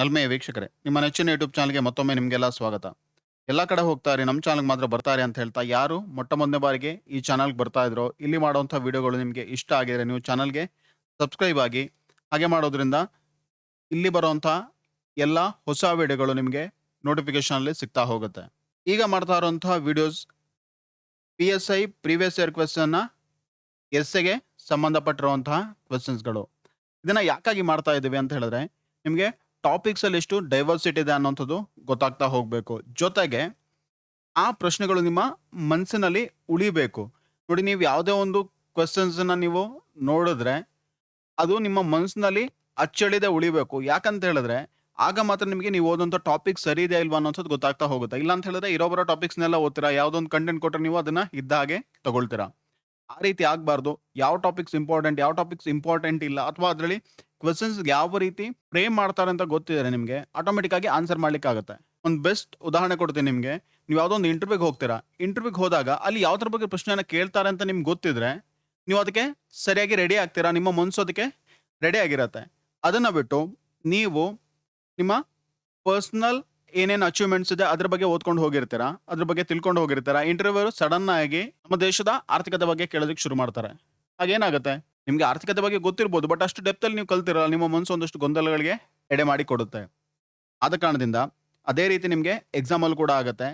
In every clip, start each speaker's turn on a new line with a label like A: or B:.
A: ನಲ್ಮೆಯ ವೀಕ್ಷಕರೇ, ನಿಮ್ಮ ನೆಚ್ಚಿನ ಯೂಟ್ಯೂಬ್ ಚಾನಲ್ಗೆ ಮತ್ತೊಮ್ಮೆ ನಿಮಗೆಲ್ಲ ಸ್ವಾಗತ. ಎಲ್ಲ ಕಡೆ ಹೋಗ್ತಾರೆ, ನಮ್ಮ ಚಾನಲ್ಗೆ ಮಾತ್ರ ಬರ್ತಾರೆ ಅಂತ ಹೇಳ್ತಾ ಯಾರು ಮೊಟ್ಟ ಮೊದಲನೇ ಬಾರಿಗೆ ಈ ಚಾನಲ್ಗೆ ಬರ್ತಾ ಇದ್ರೋ, ಇಲ್ಲಿ ಮಾಡುವಂಥ ವಿಡಿಯೋಗಳು ನಿಮಗೆ ಇಷ್ಟ ಆಗಿದ್ರೆ ನೀವು ಚಾನಲ್ಗೆ ಸಬ್ಸ್ಕ್ರೈಬ್ ಆಗಿ. ಹಾಗೆ ಮಾಡೋದ್ರಿಂದ ಇಲ್ಲಿ ಬರುವಂಥ ಎಲ್ಲ ಹೊಸ ವಿಡಿಯೋಗಳು ನಿಮಗೆ ನೋಟಿಫಿಕೇಶನಲ್ಲಿ ಸಿಗ್ತಾ ಹೋಗುತ್ತೆ. ಈಗ ಮಾಡ್ತಾ ಇರುವಂತಹ ವಿಡಿಯೋಸ್ PSI ಪ್ರೀವಿಯಸ್ ಇಯರ್ ಕ್ವೆಶ್ಚನ್ನ ಎಸ್ಸೆಗೆ ಸಂಬಂಧಪಟ್ಟಿರುವಂತಹ ಕ್ವೆಶ್ಚನ್ಸ್ಗಳು. ಇದನ್ನ ಯಾಕಾಗಿ ಮಾಡ್ತಾ ಇದ್ದೀವಿ ಅಂತ ಹೇಳಿದ್ರೆ ನಿಮಗೆ ಟಾಪಿಕ್ಸ್ ಅಲ್ಲಿ ಎಷ್ಟು ಡೈವರ್ಸಿಟಿ ಇದೆ ಅನ್ನೋಂಥದ್ದು ಗೊತ್ತಾಗ್ತಾ ಹೋಗಬೇಕು. ಜೊತೆಗೆ ಆ ಪ್ರಶ್ನೆಗಳು ನಿಮ್ಮ ಮನಸ್ಸಿನಲ್ಲಿ ಉಳಿಬೇಕು. ನೋಡಿ, ನೀವು ಯಾವುದೇ ಒಂದು ಕ್ವೆಶ್ಚನ್ಸ್ ನೀವು ನೋಡಿದ್ರೆ ಅದು ನಿಮ್ಮ ಮನಸ್ಸಿನಲ್ಲಿ ಅಚ್ಚಳಿದೆ ಉಳಿಬೇಕು. ಯಾಕಂತ ಹೇಳಿದ್ರೆ ಆಗ ಮಾತ್ರ ನಿಮಗೆ ನೀವು ಓದೋಂಥ ಟಾಪಿಕ್ ಸರಿ ಇದೆ ಇಲ್ವಾ ಅನ್ನೋಂಥದ್ದು ಗೊತ್ತಾಗ್ತಾ ಹೋಗುತ್ತೆ. ಇಲ್ಲ ಅಂತ ಹೇಳಿದ್ರೆ ಇರೋ ಟಾಪಿಕ್ಸ್ನೆಲ್ಲ ಓದ್ತೀರಾ, ಯಾವುದೊಂದು ಕಂಟೆಂಟ್ ಕೊಟ್ಟರೆ ನೀವು ಅದನ್ನ ಇದ್ದ ಹಾಗೆ ತಗೊಳ್ತೀರಾ. ಆ ರೀತಿ ಆಗಬಾರ್ದು. ಯಾವ ಟಾಪಿಕ್ಸ್ ಇಂಪಾರ್ಟೆಂಟ್, ಯಾವ ಟಾಪಿಕ್ಸ್ ಇಂಪಾರ್ಟೆಂಟ್ ಇಲ್ಲ, ಅಥವಾ ಅದರಲ್ಲಿ ಕ್ವೆಶ್ಚನ್ಸ್ ಯಾವ ರೀತಿ ಫ್ರೇಮ್ ಮಾಡ್ತಾರೆ ಅಂತ ಗೊತ್ತಿದ್ರೆ ನಿಮಗೆ ಆಟೋಮೆಟಿಕ್ ಆಗಿ ಆನ್ಸರ್ ಮಾಡ್ಲಿಕ್ಕೆ ಆಗುತ್ತೆ. ಒಂದು ಬೆಸ್ಟ್ ಉದಾಹರಣೆ ಕೊಡ್ತೀನಿ ನಿಮಗೆ. ನೀವು ಯಾವುದೋ ಒಂದು ಇಂಟರ್ವ್ಯೂಗೆ ಹೋಗ್ತೀರಾ. ಇಂಟರ್ವ್ಯೂಗೆ ಹೋದಾಗ ಅಲ್ಲಿ ಯಾವ್ದ್ರ ಬಗ್ಗೆ ಪ್ರಶ್ನೆನ ಕೇಳ್ತಾರೆ ಅಂತ ನಿಮ್ಗೆ ಗೊತ್ತಿದ್ರೆ ನೀವು ಅದಕ್ಕೆ ಸರಿಯಾಗಿ ರೆಡಿ ಆಗ್ತೀರಾ, ನಿಮ್ಮ ಮನಸ್ಸು ಅದಕ್ಕೆ ರೆಡಿ ಆಗಿರತ್ತೆ. ಅದನ್ನ ಬಿಟ್ಟು ನೀವು ನಿಮ್ಮ ಪರ್ಸನಲ್ ಏನೇನು ಅಚೀವ್ಮೆಂಟ್ಸ್ ಇದೆ ಅದ್ರ ಬಗ್ಗೆ ಓದ್ಕೊಂಡು ಹೋಗಿರ್ತೀರಾ, ಅದ್ರ ಬಗ್ಗೆ ತಿಳ್ಕೊಂಡು ಹೋಗಿರ್ತೀರಾ. ಇಂಟರ್ವ್ಯೂ ಸಡನ್ ಆಗಿ ನಮ್ಮ ದೇಶದ ಆರ್ಥಿಕತೆ ಬಗ್ಗೆ ಕೇಳೋದಕ್ಕೆ ಶುರು ಮಾಡ್ತಾರೆ. ಹಾಗೇನಾಗುತ್ತೆ, ನಿಮ್ಗೆ ಆರ್ಥಿಕತೆ ಬಗ್ಗೆ ಗೊತ್ತಿರ್ಬೋದು, ಬಟ್ ಅಷ್ಟು ಡೆಪ್ತ್ ಅಲ್ಲಿ ನೀವು ಕಲ್ತಿರಲ್ಲ. ನಿಮ್ಮ ಮನಸ್ಸು ಒಂದಷ್ಟು ಗೊಂದಲಗಳಿಗೆ ಎಡೆ ಮಾಡಿ ಕೊಡುತ್ತೆ. ಆದ ಕಾರಣದಿಂದ ಅದೇ ರೀತಿ ನಿಮಗೆ ಎಕ್ಸಾಮ್ ಅಲ್ಲಿ ಕೂಡ ಆಗುತ್ತೆ.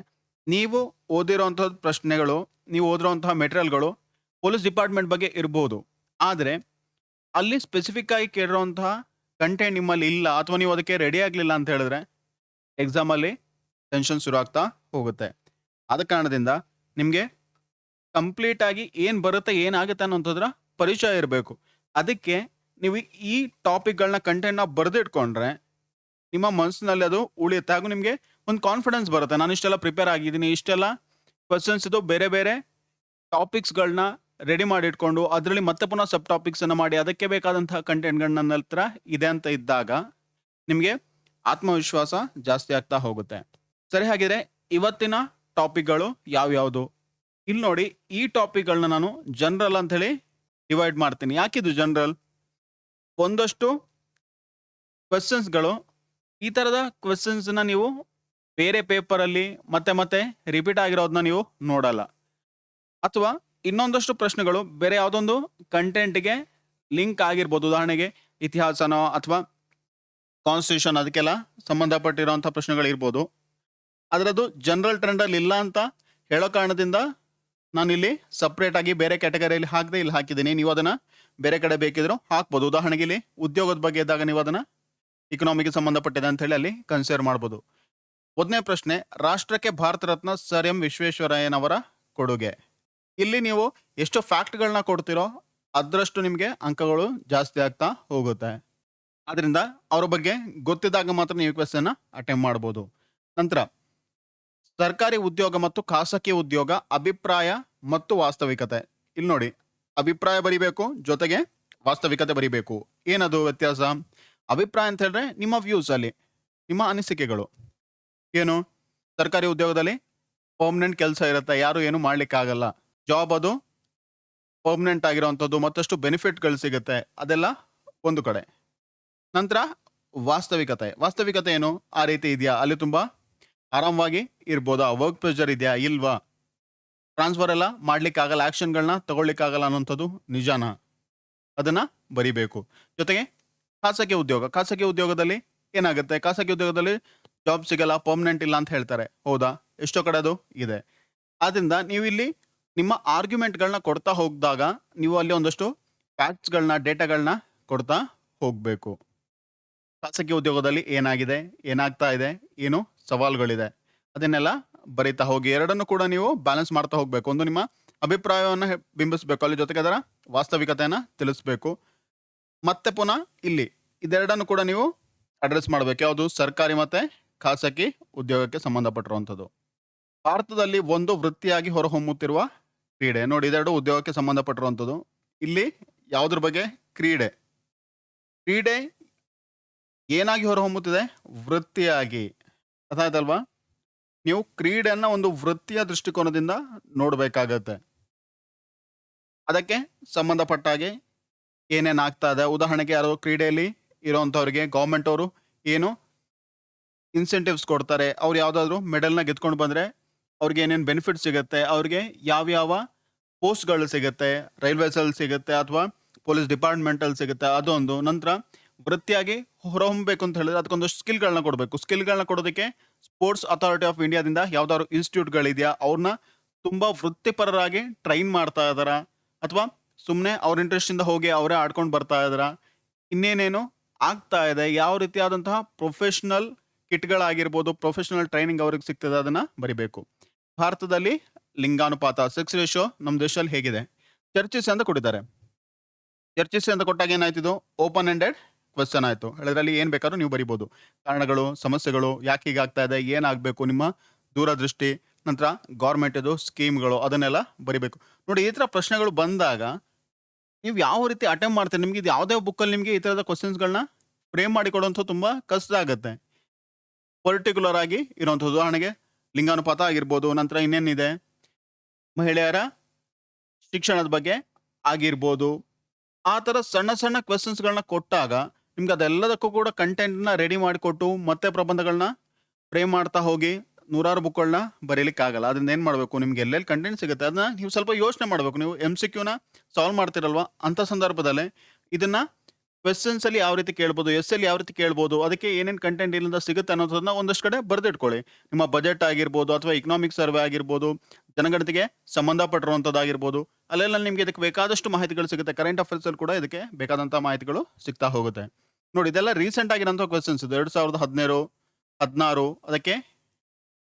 A: ನೀವು ಓದಿರೋಂಥ ಪ್ರಶ್ನೆಗಳು, ನೀವು ಓದಿರೋಂತಹ ಮೆಟೀರಿಯಲ್ಗಳು ಪೊಲೀಸ್ ಡಿಪಾರ್ಟ್ಮೆಂಟ್ ಬಗ್ಗೆ ಇರ್ಬೋದು, ಆದರೆ ಅಲ್ಲಿ ಸ್ಪೆಸಿಫಿಕ್ ಆಗಿ ಕೇಳಿರೋಂತಹ ಕಂಟೆಂಟ್ ನಿಮ್ಮಲ್ಲಿ ಇಲ್ಲ, ಅಥವಾ ನೀವು ಅದಕ್ಕೆ ರೆಡಿ ಆಗಲಿಲ್ಲ ಅಂತ ಹೇಳಿದ್ರೆ ಎಕ್ಸಾಮ್ ಅಲ್ಲಿ ಟೆನ್ಷನ್ ಶುರು ಆಗ್ತಾ ಹೋಗುತ್ತೆ. ಆದ ಕಾರಣದಿಂದ ನಿಮಗೆ ಕಂಪ್ಲೀಟ್ ಆಗಿ ಏನ್ ಬರುತ್ತೆ ಏನಾಗುತ್ತೆ ಅನ್ನೋಂಥದ್ರ ಪರಿಚಯ ಇರಬೇಕು. ಅದಕ್ಕೆ ನೀವು ಈ ಟಾಪಿಕ್ಗಳನ್ನ ಕಂಟೆಂಟ್ನ ಬರೆದಿಟ್ಕೊಂಡ್ರೆ ನಿಮ್ಮ ಮನಸ್ಸಿನಲ್ಲಿ ಅದು ಉಳಿಯುತ್ತೆ. ಹಾಗೂ ನಿಮಗೆ ಒಂದು ಕಾನ್ಫಿಡೆನ್ಸ್ ಬರುತ್ತೆ. ನಾನು ಇಷ್ಟೆಲ್ಲ ಪ್ರಿಪೇರ್ ಆಗಿದ್ದೀನಿ, ಇಷ್ಟೆಲ್ಲ ಕ್ವಶನ್ಸ್ ಇದು ಬೇರೆ ಬೇರೆ ಟಾಪಿಕ್ಸ್ಗಳನ್ನ ರೆಡಿ ಮಾಡಿ ಇಟ್ಕೊಂಡು ಅದರಲ್ಲಿ ಮತ್ತೆ ಪುನಃ ಸಬ್ ಟಾಪಿಕ್ಸ್ ಅನ್ನ ಮಾಡಿ ಅದಕ್ಕೆ ಬೇಕಾದಂತಹ ಕಂಟೆಂಟ್ಗಳನ್ನ ನನ್ನ ಹತ್ರ ಇದೆ ಅಂತ ಇದ್ದಾಗ ನಿಮಗೆ ಆತ್ಮವಿಶ್ವಾಸ ಜಾಸ್ತಿ ಆಗ್ತಾ ಹೋಗುತ್ತೆ. ಸರಿ, ಹಾಗಿದ್ರೆ ಇವತ್ತಿನ ಟಾಪಿಕ್ಗಳು ಯಾವ್ಯಾವುದು ಇಲ್ಲಿ ನೋಡಿ. ಈ ಟಾಪಿಕ್ಗಳನ್ನ ನಾನು ಜನರಲ್ ಅಂತ ಹೇಳಿ ಡಿವೈಡ್ ಮಾಡ್ತೀನಿ. ಯಾಕಿದು ಜನರಲ್? ಒಂದಷ್ಟು ಕ್ವೆಶ್ಚನ್ಸ್ಗಳು, ಈ ತರದ ಕ್ವೆಶ್ಚನ್ಸ್ನ ನೀವು ಬೇರೆ ಪೇಪರಲ್ಲಿ ಮತ್ತೆ ಮತ್ತೆ ರಿಪೀಟ್ ಆಗಿರೋದನ್ನ ನೀವು ನೋಡಲ್ಲ. ಅಥವಾ ಇನ್ನೊಂದಷ್ಟು ಪ್ರಶ್ನೆಗಳು ಬೇರೆ ಯಾವುದೊಂದು ಕಂಟೆಂಟ್ಗೆ ಲಿಂಕ್ ಆಗಿರ್ಬೋದು. ಉದಾಹರಣೆಗೆ ಇತಿಹಾಸನೋ ಅಥವಾ ಕಾನ್ಸ್ಟಿಟ್ಯೂಷನ್, ಅದಕ್ಕೆಲ್ಲ ಸಂಬಂಧಪಟ್ಟಿರೋಂಥ ಪ್ರಶ್ನೆಗಳು ಇರ್ಬೋದು. ಅದರದ್ದು ಜನರಲ್ ಟ್ರೆಂಡಲ್ಲಿ ಇಲ್ಲ ಅಂತ ಹೇಳೋ ಕಾರಣದಿಂದ ನಾನಿಲ್ಲಿ ಸಪ್ರೇಟ್ ಆಗಿ ಬೇರೆ ಕ್ಯಾಟಗರಿಯಲ್ಲಿ ಹಾಕದೆ ಇಲ್ಲಿ ಹಾಕಿದ್ದೀನಿ. ನೀವು ಅದನ್ನ ಬೇರೆ ಕಡೆ ಬೇಕಿದ್ರು ಹಾಕ್ಬೋದು. ಉದಾಹರಣೆಗೆ ಇಲ್ಲಿ ಉದ್ಯೋಗದ ಬಗ್ಗೆ ಇದ್ದಾಗ ನೀವು ಅದನ್ನ ಇಕನಾಮಿಗೆ ಸಂಬಂಧಪಟ್ಟಿದೆ ಅಂತ ಹೇಳಿ ಅಲ್ಲಿ ಕನ್ಸಿಡರ್ ಮಾಡ್ಬೋದು. ಮೊದಲನೇ ಪ್ರಶ್ನೆ, ರಾಷ್ಟ್ರಕ್ಕೆ ಭಾರತ ರತ್ನ ಸರ್ ಎಂ ವಿಶ್ವೇಶ್ವರಯ್ಯನವರ ಕೊಡುಗೆ. ಇಲ್ಲಿ ನೀವು ಎಷ್ಟು ಫ್ಯಾಕ್ಟ್ಗಳನ್ನ ಕೊಡ್ತೀರೋ ಅದರಷ್ಟು ನಿಮಗೆ ಅಂಕಗಳು ಜಾಸ್ತಿ ಆಗ್ತಾ ಹೋಗುತ್ತೆ. ಆದ್ರಿಂದ ಅವ್ರ ಬಗ್ಗೆ ಗೊತ್ತಿದ್ದಾಗ ಮಾತ್ರ ನೀವು ಕ್ವೆಶ್ಚನ್ ಅಟೆಂಪ್ಟ್ ಮಾಡ್ಬೋದು. ನಂತರ ಸರ್ಕಾರಿ ಉದ್ಯೋಗ ಮತ್ತು ಖಾಸಗಿ ಉದ್ಯೋಗ, ಅಭಿಪ್ರಾಯ ಮತ್ತು ವಾಸ್ತವಿಕತೆ. ಇಲ್ಲಿ ನೋಡಿ, ಅಭಿಪ್ರಾಯ ಬರಿಬೇಕು, ಜೊತೆಗೆ ವಾಸ್ತವಿಕತೆ ಬರಿಬೇಕು. ಏನದು ವ್ಯತ್ಯಾಸ? ಅಭಿಪ್ರಾಯ ಅಂತ ಹೇಳಿದ್ರೆ ನಿಮ್ಮ ವ್ಯೂಸ್ ಅಲ್ಲಿ, ನಿಮ್ಮ ಅನಿಸಿಕೆಗಳು. ಏನು, ಸರ್ಕಾರಿ ಉದ್ಯೋಗದಲ್ಲಿ ಪರ್ಮನೆಂಟ್ ಕೆಲಸ ಇರುತ್ತೆ, ಯಾರು ಏನು ಮಾಡ್ಲಿಕ್ಕೆ ಆಗಲ್ಲ. ಜಾಬ್ ಅದು ಪರ್ಮನೆಂಟ್ ಆಗಿರೋವಂಥದ್ದು, ಮತ್ತಷ್ಟು ಬೆನಿಫಿಟ್ಗಳು ಸಿಗುತ್ತೆ, ಅದೆಲ್ಲ ಒಂದು ಕಡೆ. ನಂತರ ವಾಸ್ತವಿಕತೆ. ವಾಸ್ತವಿಕತೆ ಏನು, ಆ ರೀತಿ ಇದೆಯಾ, ಅಲ್ಲಿ ತುಂಬಾ ಆರಾಮವಾಗಿ ಇರ್ಬೋದಾ, ವರ್ಕ್ ಪ್ರೆಷರ್ ಇದೆಯಾ ಇಲ್ವಾ, ಟ್ರಾನ್ಸ್ಫರ್ ಎಲ್ಲ ಮಾಡ್ಲಿಕ್ಕೆ ಆಗಲ್ಲ, ಆಕ್ಷನ್ಗಳನ್ನ ತಗೊಳ್ಲಿಕ್ಕಾಗಲ್ಲ ಅನ್ನೋಂಥದ್ದು ನಿಜಾನ, ಅದನ್ನ ಬರಿಬೇಕು. ಜೊತೆಗೆ ಖಾಸಗಿ ಉದ್ಯೋಗ. ಖಾಸಗಿ ಉದ್ಯೋಗದಲ್ಲಿ ಏನಾಗುತ್ತೆ, ಖಾಸಗಿ ಉದ್ಯೋಗದಲ್ಲಿ ಜಾಬ್ ಸಿಗಲ್ಲ, ಪರ್ಮನೆಂಟ್ ಇಲ್ಲ ಅಂತ ಹೇಳ್ತಾರೆ, ಹೌದಾ? ಎಷ್ಟೋ ಕಡೆ ಅದು ಇದೆ. ಆದ್ರಿಂದ ನೀವು ಇಲ್ಲಿ ನಿಮ್ಮ ಆರ್ಗ್ಯುಮೆಂಟ್ಗಳನ್ನ ಕೊಡ್ತಾ ಹೋಗಿದಾಗ ನೀವು ಅಲ್ಲಿ ಒಂದಷ್ಟು ಫ್ಯಾಕ್ಟ್ಸ್ಗಳನ್ನ, ಡೇಟಾಗಳನ್ನ ಕೊಡ್ತಾ ಹೋಗ್ಬೇಕು. ಖಾಸಗಿ ಉದ್ಯೋಗದಲ್ಲಿ ಏನಾಗಿದೆ, ಏನಾಗ್ತಾ ಇದೆ, ಏನು ಸವಾಲುಗಳಿದೆ, ಅದನ್ನೆಲ್ಲ ಬರೀತಾ ಹೋಗಿ. ಎರಡನ್ನು ಕೂಡ ನೀವು ಬ್ಯಾಲೆನ್ಸ್ ಮಾಡ್ತಾ ಹೋಗ್ಬೇಕು. ಒಂದು ನಿಮ್ಮ ಅಭಿಪ್ರಾಯವನ್ನು ಬಿಂಬಿಸ್ಬೇಕು, ಅಲ್ಲಿ ಜೊತೆಗೆ ಅದರ ವಾಸ್ತವಿಕತೆಯನ್ನ ತಿಳಿಸ್ಬೇಕು. ಮತ್ತೆ ಪುನಃ ಇಲ್ಲಿ ಇದೆರಡನ್ನು ಕೂಡ ನೀವು ಅಡ್ರೆಸ್ ಮಾಡಬೇಕು. ಯಾವುದು? ಸರ್ಕಾರಿ ಮತ್ತೆ ಖಾಸಗಿ ಉದ್ಯೋಗಕ್ಕೆ ಸಂಬಂಧಪಟ್ಟಿರುವಂಥದ್ದು. ಭಾರತದಲ್ಲಿ ಒಂದು ವೃತ್ತಿಯಾಗಿ ಹೊರಹೊಮ್ಮುತ್ತಿರುವ ಕ್ರೀಡೆ. ನೋಡಿ, ಇದೆರಡು ಉದ್ಯೋಗಕ್ಕೆ ಸಂಬಂಧಪಟ್ಟಿರುವಂಥದ್ದು. ಇಲ್ಲಿ ಯಾವುದ್ರ ಬಗ್ಗೆ? ಕ್ರೀಡೆ. ಕ್ರೀಡೆ ಏನಾಗಿ ಹೊರಹೊಮ್ಮುತ್ತಿದೆ? ವೃತ್ತಿಯಾಗಿ. ಅರ್ಥಾಯ್ತಲ್ವಾ? ನೀವು ಕ್ರೀಡೆಯನ್ನ ಒಂದು ವೃತ್ತಿಯ ದೃಷ್ಟಿಕೋನದಿಂದ ನೋಡ್ಬೇಕಾಗತ್ತೆ. ಅದಕ್ಕೆ ಸಂಬಂಧಪಟ್ಟ ಹಾಗೆ ಏನೇನು ಆಗ್ತಾ ಇದೆ. ಉದಾಹರಣೆಗೆ ಯಾರೋ ಕ್ರೀಡೆಯಲ್ಲಿ ಇರೋಂಥವ್ರಿಗೆ ಗೌರ್ಮೆಂಟ್ ಅವರು ಏನು ಇನ್ಸೆಂಟಿವ್ಸ್ ಕೊಡ್ತಾರೆ. ಅವ್ರು ಯಾವುದಾದ್ರೂ ಮೆಡಲ್‌ನ ಗೆದ್ಕೊಂಡು ಬಂದ್ರೆ ಅವ್ರಿಗೆ ಏನೇನು ಬೆನಿಫಿಟ್ ಸಿಗುತ್ತೆ, ಅವ್ರಿಗೆ ಯಾವ್ಯಾವ ಪೋಸ್ಟ್‌ಗಳು ಸಿಗುತ್ತೆ, ರೈಲ್ವೇಸಲ್ಲಿ ಸಿಗುತ್ತೆ ಅಥವಾ ಪೊಲೀಸ್ ಡಿಪಾರ್ಟ್‌ಮೆಂಟಲ್ಲಿ ಸಿಗುತ್ತೆ ಅದೊಂದು. ನಂತರ ವೃತ್ತಿಯಾಗಿ ಹೊರಹೊಮ್ಮಬೇಕು ಅಂತ ಹೇಳಿದ್ರೆ ಅದಕ್ಕೊಂದಷ್ಟು ಸ್ಕಿಲ್‌ಗಳನ್ನ ಕೊಡಬೇಕು. ಸ್ಕಿಲ್‌ಗಳನ್ನ ಕೊಡೋದಕ್ಕೆ ಸ್ಪೋರ್ಟ್ಸ್ ಅಥಾರಿಟಿ ಆಫ್ ಇಂಡಿಯಾದಿಂದ ಯಾವ್ದಾದ್ರು ಇನ್ಸ್ಟಿಟ್ಯೂಟ್‌ಗಳಿದೆಯಾ? ಅವ್ರನ್ನ ತುಂಬಾ ವೃತ್ತಿಪರರಾಗಿ ಟ್ರೈನ್ ಮಾಡ್ತಾ ಇದ್ದಾರಾ? ಅಥವಾ ಸುಮ್ಮನೆ ಅವ್ರ ಇಂಟ್ರೆಸ್ಟಿಂದ ಹೋಗಿ ಅವರೇ ಆಡ್ಕೊಂಡು ಬರ್ತಾ ಇದ್ದಾರಾ? ಇನ್ನೇನೇನು ಆಗ್ತಾ ಇದೆ? ಯಾವ ರೀತಿಯಾದಂತಹ ಪ್ರೊಫೆಷನಲ್ ಕಿಟ್‌ಗಳಾಗಿರ್ಬೋದು, ಪ್ರೊಫೆಷನಲ್ ಟ್ರೈನಿಂಗ್ ಅವ್ರಿಗೆ ಸಿಗ್ತದೆ ಅದನ್ನ ಬರಿಬೇಕು. ಭಾರತದಲ್ಲಿ ಲಿಂಗಾನುಪಾತ 6 ರೇಷಿಯೋ ನಮ್ಮ ದೇಶದಲ್ಲಿ ಹೇಗಿದೆ? ಚರ್ಚಿಸಿ ಅಂತ ಕೊಟ್ಟಿದ್ದಾರೆ. ಚರ್ಚಿಸಿ ಅಂತ ಕೊಟ್ಟಾಗ ಏನಾಯ್ತು ಇದು? ಓಪನ್ ಎಂಡೆಡ್ ಕ್ವೆಶ್ಚನ್ ಆಯ್ತು. ಇದರಲ್ಲಿ ಏನ್ ಬೇಕಾದ್ರೂ ನೀವು ಬರಿಬೋದು. ಕಾರಣಗಳು, ಸಮಸ್ಯೆಗಳು, ಯಾಕೆ ಹೀಗಾಗ್ತಾ ಇದೆ, ಏನಾಗಬೇಕು, ನಿಮ್ಮ ದೂರದೃಷ್ಟಿ, ನಂತರ ಗೌರ್ಮೆಂಟ್ ಇದು ಸ್ಕೀಮ್ಗಳು ಅದನ್ನೆಲ್ಲ ಬರಿಬೇಕು. ನೋಡಿ ಈ ತರ ಪ್ರಶ್ನೆಗಳು ಬಂದಾಗ ನೀವು ಯಾವ ರೀತಿ ಅಟೆಂಪ್ಟ್ ಮಾಡ್ತೀರಿ? ನಿಮ್ಗೆ ಇದು ಯಾವುದೇ ಬುಕ್ಕಲ್ಲಿ ನಿಮಗೆ ಈ ತರದ ಕ್ವಶನ್ಸ್ಗಳನ್ನ ಫ್ರೇಮ್ ಮಾಡಿಕೊಡುವಂಥದ್ದು ತುಂಬಾ ಕಷ್ಟ ಆಗುತ್ತೆ. ಪರ್ಟಿಕ್ಯುಲರ್ ಆಗಿ ಇರುವಂಥದ್ದು ಉದಾಹರಣೆಗೆ ಲಿಂಗಾನುಪಾತ ಆಗಿರ್ಬೋದು, ನಂತರ ಇನ್ನೇನಿದೆ ಮಹಿಳೆಯರ ಶಿಕ್ಷಣದ ಬಗ್ಗೆ ಆಗಿರ್ಬೋದು. ಆ ಥರ ಸಣ್ಣ ಸಣ್ಣ ಕ್ವೆಶನ್ಸ್ಗಳನ್ನ ಕೊಟ್ಟಾಗ ನಿಮ್ಗೆ ಅದೆಲ್ಲದಕ್ಕೂ ಕೂಡ ಕಂಟೆಂಟ್ನ ರೆಡಿ ಮಾಡಿಕೊಟ್ಟು ಮತ್ತೆ ಪ್ರಬಂಧಗಳನ್ನ ಫ್ರೇಮ್ ಮಾಡ್ತಾ ಹೋಗಿ ನೂರಾರು ಬುಕ್ಗಳನ್ನ ಬರೀಲಿಕ್ಕಾಗಲ್ಲ. ಅದರಿಂದ ಏನು ಮಾಡಬೇಕು? ನಿಮ್ಗೆ ಎಲ್ಲೆಲ್ಲಿ ಕಂಟೆಂಟ್ ಸಿಗುತ್ತೆ ಅದನ್ನ ನೀವು ಸ್ವಲ್ಪ ಯೋಚನೆ ಮಾಡಬೇಕು. ನೀವು MCQನ ಸಾಲ್ವ್ ಮಾಡ್ತಿರಲ್ವಾ ಅಂಥ ಸಂದರ್ಭದಲ್ಲಿ ಇದನ್ನ ಕ್ವೆಶನ್ಸ್ ಅಲ್ಲಿ ಯಾವ ರೀತಿ ಕೇಳ್ಬೋದು, ಅಲ್ಲಿ ಯಾವ ರೀತಿ ಕೇಳ್ಬೋದು, ಅದಕ್ಕೆ ಏನೇನು ಕಂಟೆಂಟ್ ಇಲ್ಲಿಂದ ಸಿಗುತ್ತೆ ಅನ್ನೋದನ್ನ ಒಂದಷ್ಟು ಕಡೆ ಬರೆದಿಟ್ಕೊಳ್ಳಿ. ನಿಮ್ಮ ಬಜೆಟ್ ಆಗಿರ್ಬೋದು ಅಥವಾ ಇಕನಾಮಿಕ್ ಸರ್ವೆ ಆಗಿರ್ಬೋದು, ಜನಗಣತಿಗೆ ಸಂಬಂಧಪಟ್ಟಿರುವಂಥದ್ದಾಗಿರ್ಬೋದು, ಅಲ್ಲೆಲ್ಲ ನಿಮ್ಗೆ ಇದಕ್ಕೆ ಬೇಕಾದಷ್ಟು ಮಾಹಿತಿಗಳು ಸಿಗುತ್ತೆ. ಕರೆಂಟ್ ಅಫೇರ್ಸ್ ಅಲ್ಲಿ ಕೂಡ ಇದಕ್ಕೆ ಬೇಕಾದಂಥ ಮಾಹಿತಿಗಳು ಸಿಗ್ತಾ ಹೋಗುತ್ತೆ. ನೋಡಿ ಇದೆಲ್ಲ ರೀಸೆಂಟ್ ಆಗಿರೋಂಥ ಕ್ವೆಶನ್ಸ್ ಇದು 2017, 16 ಅದಕ್ಕೆ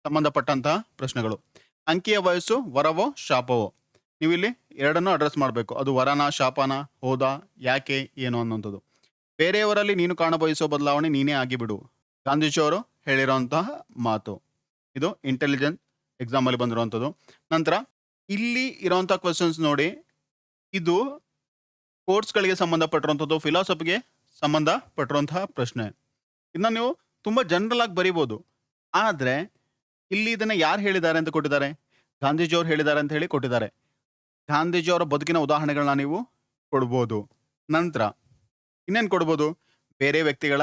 A: ಸಂಬಂಧಪಟ್ಟಂತಹ ಪ್ರಶ್ನೆಗಳು. ಅಂಕಿಯ ವಯಸ್ಸು ವರವೋ ಶಾಪವೋ? ನೀವು ಇಲ್ಲಿ ಎರಡನ್ನೂ ಅಡ್ರೆಸ್ ಮಾಡಬೇಕು. ಅದು ವರನ, ಶಾಪನ, ಹೋದ, ಯಾಕೆ, ಏನು ಅನ್ನುವಂಥದ್ದು. ಬೇರೆಯವರಲ್ಲಿ ನೀನು ಕಾಣಬಯಸೋ ಬದಲಾವಣೆ ನೀನೇ ಆಗಿಬಿಡು. ಗಾಂಧೀಜಿಯವರು ಹೇಳಿರೋಂತಹ ಮಾತು. ಇದು ಇಂಟೆಲಿಜೆನ್ಸ್ ಎಕ್ಸಾಮ್ ಅಲ್ಲಿ ಬಂದಿರುವಂಥದ್ದು. ನಂತರ ಇಲ್ಲಿ ಇರೋಂಥ ಕ್ವೆಶನ್ಸ್ ನೋಡಿ, ಇದು ಕೋರ್ಸ್ಗಳಿಗೆ ಸಂಬಂಧಪಟ್ಟಿರುವಂಥದ್ದು, ಫಿಲಾಸಫಿಗೆ ಸಂಬಂಧಪಟ್ಟಿರುವಂತಹ ಪ್ರಶ್ನೆ. ಇದನ್ನ ನೀವು ತುಂಬಾ ಜನರಲ್ ಆಗಿ ಬರಿಬೋದು. ಆದ್ರೆ ಇಲ್ಲಿ ಇದನ್ನ ಯಾರು ಹೇಳಿದ್ದಾರೆ ಅಂತ ಕೊಟ್ಟಿದ್ದಾರೆ? ಗಾಂಧೀಜಿಯವರು ಹೇಳಿದ್ದಾರೆ ಅಂತ ಹೇಳಿ ಕೊಟ್ಟಿದ್ದಾರೆ. ಗಾಂಧೀಜಿಯವರ ಬದುಕಿನ ಉದಾಹರಣೆಗಳನ್ನ ನೀವು ಕೊಡ್ಬೋದು. ನಂತರ ಇನ್ನೇನು ಕೊಡ್ಬೋದು? ಬೇರೆ ವ್ಯಕ್ತಿಗಳ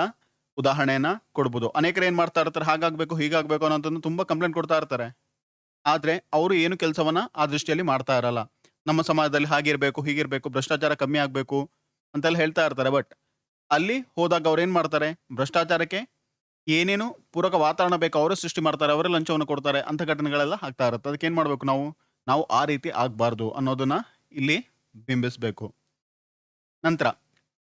A: ಉದಾಹರಣೆಯನ್ನ ಕೊಡ್ಬೋದು. ಅನೇಕರು ಏನ್ ಮಾಡ್ತಾ ಇರ್ತಾರೆ, ಹಾಗಾಗ್ಬೇಕು ಹೀಗಾಗ್ಬೇಕು ಅನ್ನೋದನ್ನು ತುಂಬಾ ಕಂಪ್ಲೇಂಟ್ ಕೊಡ್ತಾ ಇರ್ತಾರೆ. ಆದ್ರೆ ಅವರು ಏನು ಕೆಲಸವನ್ನ ಆ ದೃಷ್ಟಿಯಲ್ಲಿ ಮಾಡ್ತಾ ಇರಲ್ಲ. ನಮ್ಮ ಸಮಾಜದಲ್ಲಿ ಹಾಗಿರ್ಬೇಕು, ಹೀಗಿರ್ಬೇಕು, ಭ್ರಷ್ಟಾಚಾರ ಕಮ್ಮಿ ಆಗ್ಬೇಕು ಅಂತೆಲ್ಲ ಹೇಳ್ತಾ ಇರ್ತಾರೆ. ಬಟ್ ಅಲ್ಲಿ ಹೋದಾಗ ಅವ್ರು ಏನ್ ಮಾಡ್ತಾರೆ? ಭ್ರಷ್ಟಾಚಾರಕ್ಕೆ ಏನೇನು ಪೂರಕ ವಾತಾವರಣ ಬೇಕು ಅವರೇ ಸೃಷ್ಟಿ ಮಾಡ್ತಾರೆ, ಅವರೇ ಲಂಚವನ್ನು ಕೊಡ್ತಾರೆ. ಅಂತ ಘಟನೆಗಳೆಲ್ಲ ಆಗ್ತಾ ಇರುತ್ತೆ. ಅದಕ್ಕೆ ಏನ್ ಮಾಡ್ಬೇಕು? ನಾವು ಆ ರೀತಿ ಆಗ್ಬಾರ್ದು ಅನ್ನೋದನ್ನ ಇಲ್ಲಿ ಬಿಂಬಿಸಬೇಕು. ನಂತರ